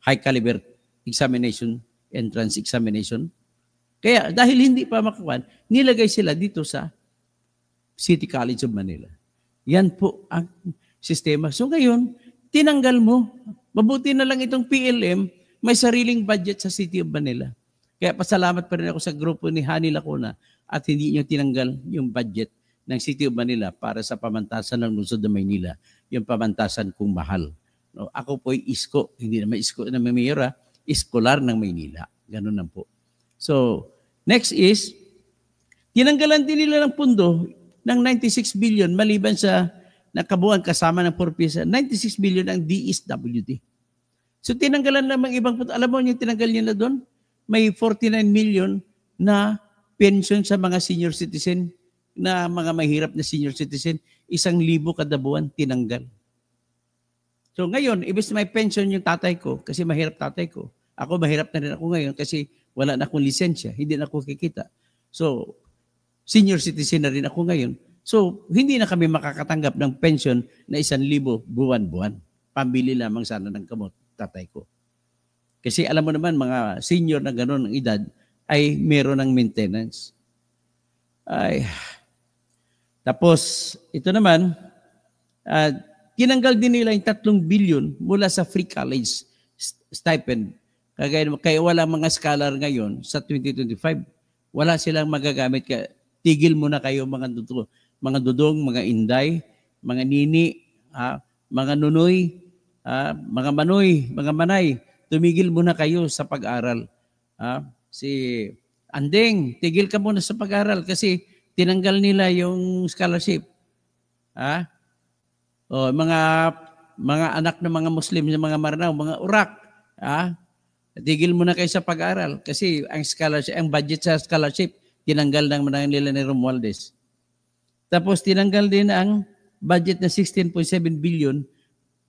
high caliber examination, entrance examination? Kaya dahil hindi pa makakuan, nilagay sila dito sa City College of Manila. Yan po ang sistema. So ngayon, tinanggal mo. Mabuti na lang itong PLM, may sariling budget sa City of Manila. Kaya pasalamat pa rin ako sa grupo ni Hani Lacuna at hindi niyo tinanggal yung budget ng City of Manila para sa pamantasan ng lungsod ng Maynila, yung pamantasan kung mahal. No, ako po'y isko, hindi naman isko na mayor, iskolar ng Maynila. Ganun lang po. So, next is, tinanggalan din nila ng pundo ng 96 billion maliban sa nakabuuan kasama ng 4 pisa. 96 billion ang DSWD. So, tinanggalan lamang ibang pundo. Alam mo yung tinanggal nila doon? May 49 million na pension sa mga senior citizen, na mga mahirap na senior citizen, 1,000 kada buwan tinanggal. So ngayon, ibig may pension yung tatay ko, kasi mahirap tatay ko. Ako mahirap na rin ako ngayon kasi wala na akong lisensya, hindi na ako kikita. So, senior citizen na rin ako ngayon. So, hindi na kami makakatanggap ng pension na 1,000 buwan-buwan. Pambili lamang sana ng kamot, tatay ko. Kasi alam mo naman, mga senior na gano'n ang edad ay meron ng maintenance. Ay, tapos, ito naman, tinanggal din nila yung 3 billion mula sa free college stipend. Kaya wala mga scholar ngayon sa 2025. Wala silang magagamit. Kaya tigil muna kayo mga dudong, mga inday, mga nini, mga nunoy, mga manoy, mga manay. Tumigil muna kayo sa pag-aral. Si Andeng, tigil ka muna sa pag-aral kasi tinanggal nila yung scholarship. O, mga anak ng mga Muslim, mga Maranao, mga Urak, tigil muna kayo sa pag-aaral kasi ang scholarship, ang budget sa scholarship, tinanggal ng nila ni Romualdez. Tapos tinanggal din ang budget na 16.7 billion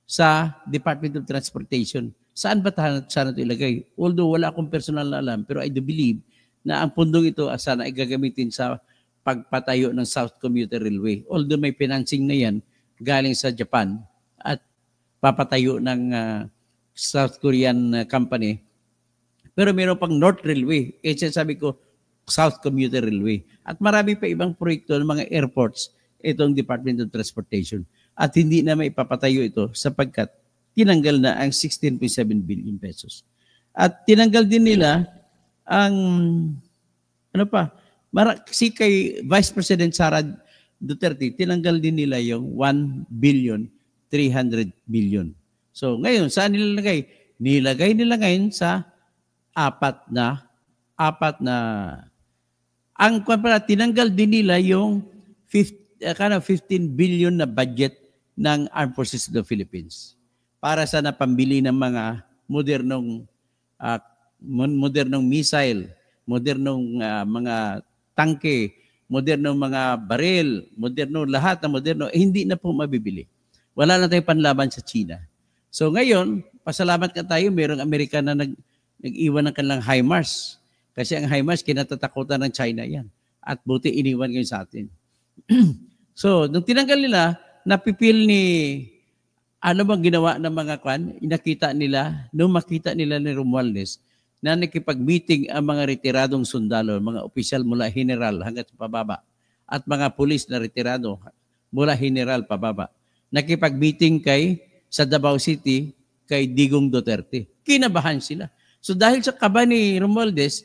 sa Department of Transportation. Saan ba sana ito ilagay? Although wala akong personal na alam, pero I do believe na ang pundong ito sana ay gagamitin sa pagpatayo ng South Commuter Railway. Although may financing na yan galing sa Japan at papatayo ng South Korean company. Pero meron pang North Railway. Kaya sabi ko, South Commuter Railway. At marami pa ibang proyekto ng mga airports itong Department of Transportation. At hindi na may papatayo ito sapagkat tinanggal na ang 16.7 billion pesos. At tinanggal din nila ang si kay Vice President Sara Duterte, tinanggal din nila yung 1 billion 300 million. So ngayon, saan nilalagay? Nilagay nila ngayon sa apat na tinanggal din nila yung 15 billion na budget ng Armed Forces of the Philippines para sa napambili ng mga modernong missile, modernong mga tangke, modernong mga baril, lahat na moderno, hindi na po mabibili. Wala na tayong panlaban sa China. So ngayon, pasalamat ka tayo, mayroong Amerika na nag-iwan ng kanilang HIMARS. Kasi ang HIMARS, kinatatakutan ng China yan. At buti iniwan ngayon sa atin. So, nung tinanggal nila, napipil ni, ano bang ginawa ng mga nung makita nila ni Romualdez, na nakipag-meeting ang mga retiradong sundalo, mga opisyal mula general hanggang pababa, at mga pulis na retirado mula general pababa. Nakipag-meeting sa Davao City kay Digong Duterte. Kinabahan sila. So dahil sa kaba ni Romualdez,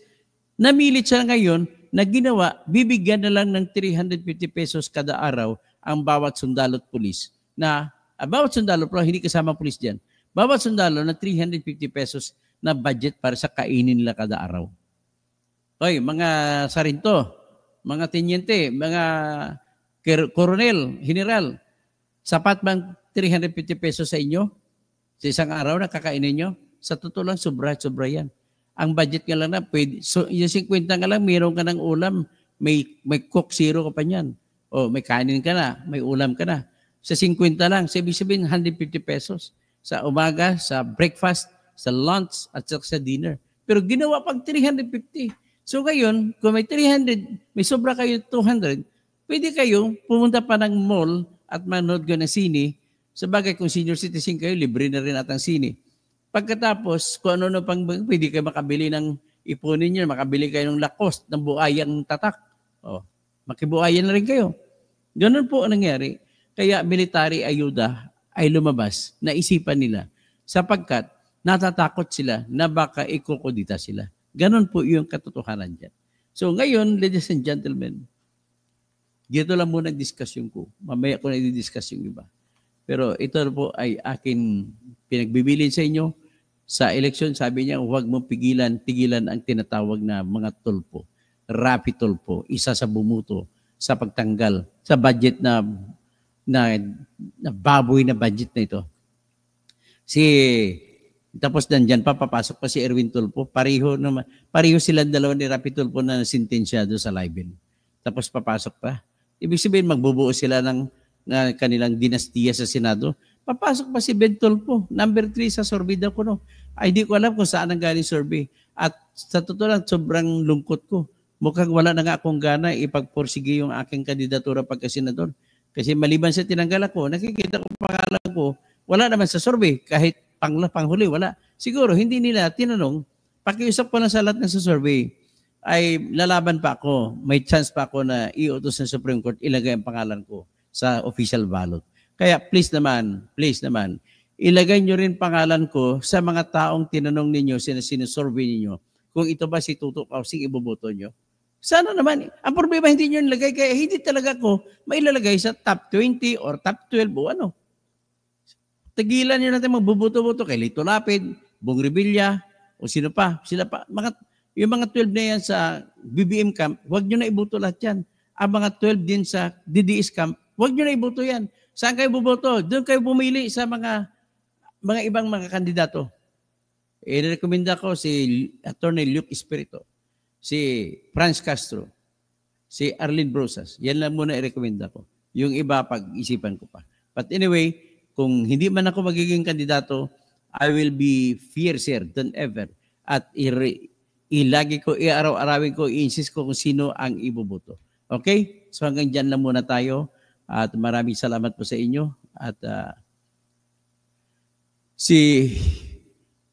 namilit siya ngayon na ginawa, bibigyan na lang ng 350 pesos kada araw ang bawat sundalo at pulis. Bawat sundalo, pero hindi kasama pulis dyan. Bawat sundalo na 350 pesos na budget para sa kainin nila kada araw. Hoy, mga sarinto, mga tenyente, mga koronel, general, sapat bang 350 pesos sa inyo? Sa isang araw na kakainin nyo? Sa totoo lang, sobra yan. Ang budget nga lang na, pwede, so yung 50 nga lang, mayroon ka ng ulam, may cook zero ka pa niyan. O may kanin ka na, may ulam ka na. Sa 50 lang, sabi sabihin 150 pesos. Sa umaga, sa breakfast, sa lunch, at sa dinner. Pero ginawa pang 350. So ngayon, kung may 300, may sobra kayo 200, pwede kayo pumunta pa ng mall at manood ko ng sine. Sabagay, kung senior citizen kayo, libre na rin atang sine. Pagkatapos, kung ano pang pwede kayo makabili ng ipunin nyo, makabili kayo ng Lacoste, ng buayang tatak. O, makibuayan na rin kayo. Ganun po ang nangyari. Kaya military ayuda ay lumabas, naisipan nila, sapagkat natatakot sila na baka ikukudita sila. Ganun po yung katotohanan dyan. So ngayon, ladies and gentlemen, dito lang muna ang diskusyon ko. Mamaya ko na i-discuss yung iba. Pero ito po ay akin pinagbibilin sa inyo. Sa eleksyon, sabi niya, huwag mo tigilan ang tinatawag na mga tulpo. Rapi tulpo, isa sa bumuto sa pagtanggal sa budget na baboy na budget na ito. Tapos nandyan papasok pa si Erwin Tulfo. Pareho silang dalawa ni Rapi Tulfo na sintensyado sa libel. Tapos papasok pa. Ibig sabihin, magbubuo sila ng kanilang dinastiya sa Senado. Papasok pa si Ben Tulfo, number 3 sa survey daw ko. No? Ay, di ko alam kung saan ang galing survey. At sa totoo lang, sobrang lungkot ko. Mukhang wala na nga akong gana ipagporsige yung aking kandidatura pagka-senador. Kasi maliban sa tinanggal ako, nakikita ko pangalan ko, wala naman sa survey. Kahit panghuli, wala. Siguro, hindi nila tinanong, pakiusap ko na sa lahat ng sa survey, ay lalaban pa ako, may chance pa ako na iutos ng Supreme Court, ilagay ang pangalan ko sa official ballot. Kaya please naman, ilagay nyo rin pangalan ko sa mga taong tinanong ninyo, sinusurvey ninyo, kung ito ba si Tuto Kausing iboboto nyo. Sana naman, ang problema hindi nyo nilagay, kaya hindi talaga ko mailalagay sa top 20 or top 12 o ano. Tagilan nyo natin magbubuto-buto kay Lito Lapid, Bong Revilla, o sino pa. Yung mga 12 na yan sa BBM camp, huwag nyo na ibuto lahat yan. Ang mga 12 din sa DDS camp, huwag nyo na ibuto yan. Saan kayo buboto? Doon kayo pumili sa mga ibang mga kandidato. I-recommenda ko si Attorney Luke Espiritu, si Franz Castro, si Arlene Brosas. Yan lang muna i-recommenda ko. Yung iba, pag-isipan ko pa. But anyway, kung hindi man ako magiging kandidato, I will be fiercer than ever. At ilagi ko, i-araw-arawin ko, i-insist ko kung sino ang iboboto. Okay? So hanggang dyan lang muna tayo. At maraming salamat po sa inyo. At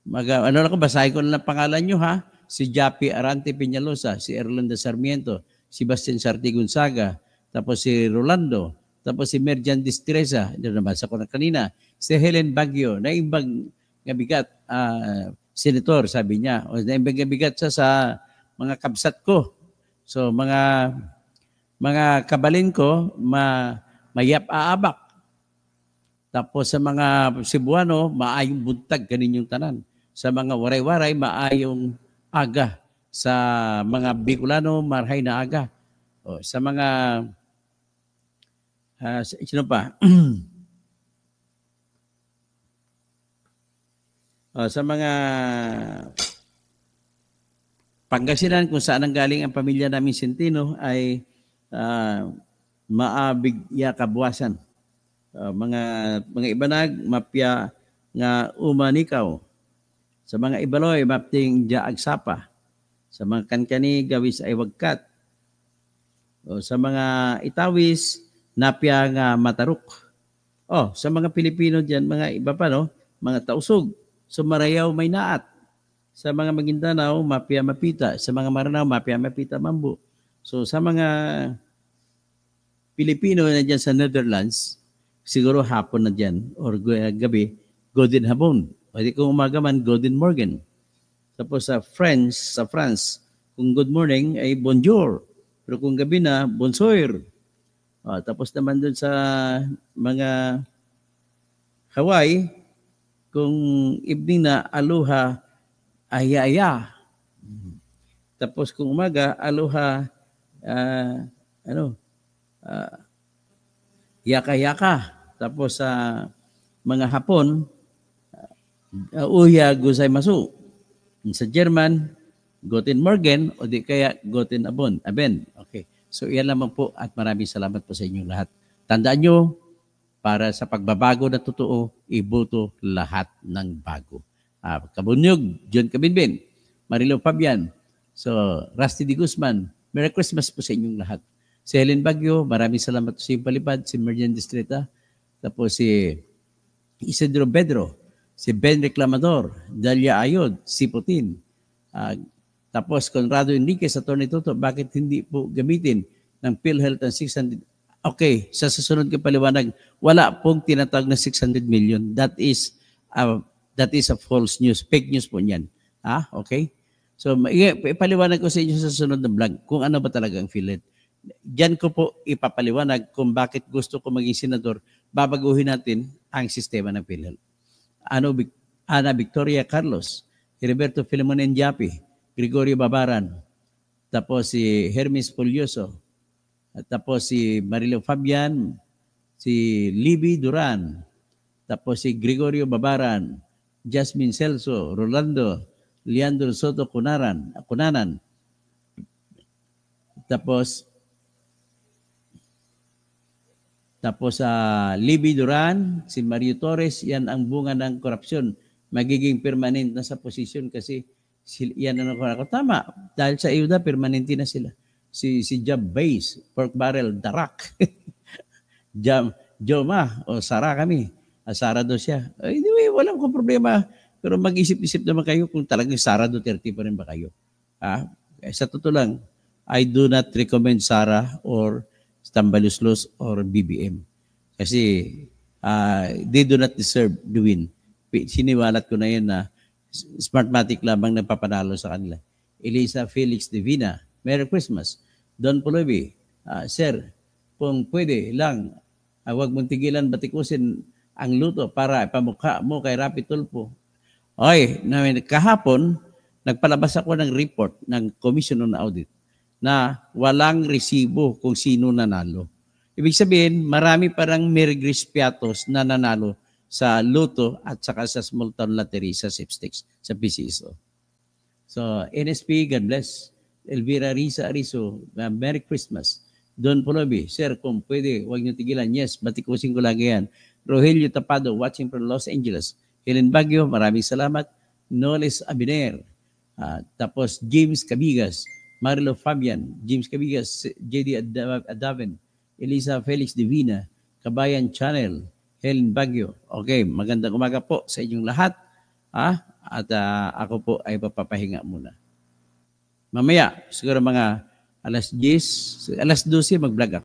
basahin ko na lang pangalan nyo ha. Si Jappy Arante Peñalosa, si Erlanda Sarmiento, si Bastian Sarte Gonzaga, tapos si Rolando, tapos si Merjan Distresa, nabasa ko na kanina, si Helen Baguio, naimbang nga bigat, senator, sabi niya, o naimbang nga bigat sa mga kabsat ko. So, mga kabalin ko, mayap-aabak. Tapos sa mga Cebuano, maayong buntag, ganin yung tanan. Sa mga waray-waray, maayong aga. Sa mga Bicolano, marhay na aga. O, sa mga sino pa? Sa mga Pangasinan, kung saan ang galing ang pamilya namin Centino, ay maabig ya kabuwasan. Mga ibanag, mapya nga umanikaw. Sa mga ibaloy, mapting jaagsapa. Sa mga kankani, gawis ay wagkat. O, sa mga itawis, napya nga mataruk. O, sa mga Pilipino dyan, mga iba pa, no? Mga tausog. So, Marayaw may naat. Sa mga Maguindanao, mapya mapita. Sa mga Maranao, mapya mapita mambu. So, sa mga Pilipino na dyan sa Netherlands, siguro hapon na dyan or gabi, Golden Habon. O di kung umaga man, Golden Morgen. Tapos sa France, kung good morning ay bonjour. Pero kung gabi na, bonsoir. Tapos naman dun sa mga Hawaii, kung evening na, aloha, aya. Tapos kung umaga, aloha, yaka-yaka. Tapos sa mga Hapon, uya gozaimasu. Sa German, Guten Morgen o di kaya Guten Abend. Okay. So yan lamang po at maraming salamat po sa inyong lahat. Tandaan nyo, para sa pagbabago na totoo, iboto lahat ng bago. Kabunyog, John Cabinbin, Marilo Fabian, so Rusty Di Guzman, Merry Christmas po sa inyong lahat. Si Helen Baguio, maraming salamat po sa iyong palipad, si Merjan Distrita, tapos si Isidro Bedro, si Ben Reclamador, Dalia Ayod, si Putin, tapos Conrado Enriquez, Atty. Toto, bakit hindi po gamitin ng PhilHealth ang 600? Okay, sa susunod ko paliwanag, wala pong tinatawag na 600 million. That is a false news. Fake news po niyan. Okay? So, ipaliwanag ko sa inyo sa susunod na vlog kung ano ba talaga ang PhilHealth. Diyan ko po ipapaliwanag kung bakit gusto ko maging senador. Babaguhin natin ang sistema ng PhilHealth. Ana Victoria Carlos, Heriberto Filemon Enjapi, Gregorio Babaran, tapos si Hermes Pulyoso, at tapos si Marilo Fabian, si Libby Duran, tapos si Gregorio Babaran, Jasmine Celso, Rolando, Leandro Soto Cunanan, tapos Libby Duran, si Mario Torres, yan ang bunga ng korupsyon. Magiging permanent na sa posisyon kasi yan ang ako. Tama, dahil sa IUDA, permanente na sila. Si Job Base, Pork Barrel, Darak. Joma, o Sara kami. Sara do siya. Anyway, walang kong problema. Pero mag-isip-isip naman kayo kung talagang Sara Duterte pa rin ba kayo. Sa totoo lang, I do not recommend Sara or Tambaluslos or BBM. Kasi they do not deserve the win. Siniwalat ko na yun na Smartmatic lamang nagpapanalo sa kanila. Elisa Felix Divina, Merry Christmas. Don Polobi, Sir, kung pwede lang, huwag mong tigilan batikusin ang luto para ipamukha mo kay Rapi Tulfo. Okay, kahapon, nagpalabas ako ng report ng Commission on Audit na walang resibo kung sino nanalo. Ibig sabihin, marami parang Mergris Piatos na nanalo sa Luto at saka sa Small Town Lottery sa Sipsticks, sa PCSO. So, NSP, God bless. Elvira Risa Ariso, Merry Christmas. Don Polobi, Sir, kung pwede, huwag niyo tigilan. Yes, batikusin ko lagi yan. Rogelio Tapado, watching from Los Angeles. Helen Baguio, maraming salamat. Noles Abiner. Tapos James Cabigas, Marilo Fabian, James Cabigas, JD Adaven, Elisa Felix Divina, Kabayan Channel, Helen Baguio. Okay, magandang umaga po sa inyong lahat. At ako po ay papapahinga muna. Mamaya, siguro mga alas 10, alas 12 mag-vlog ako.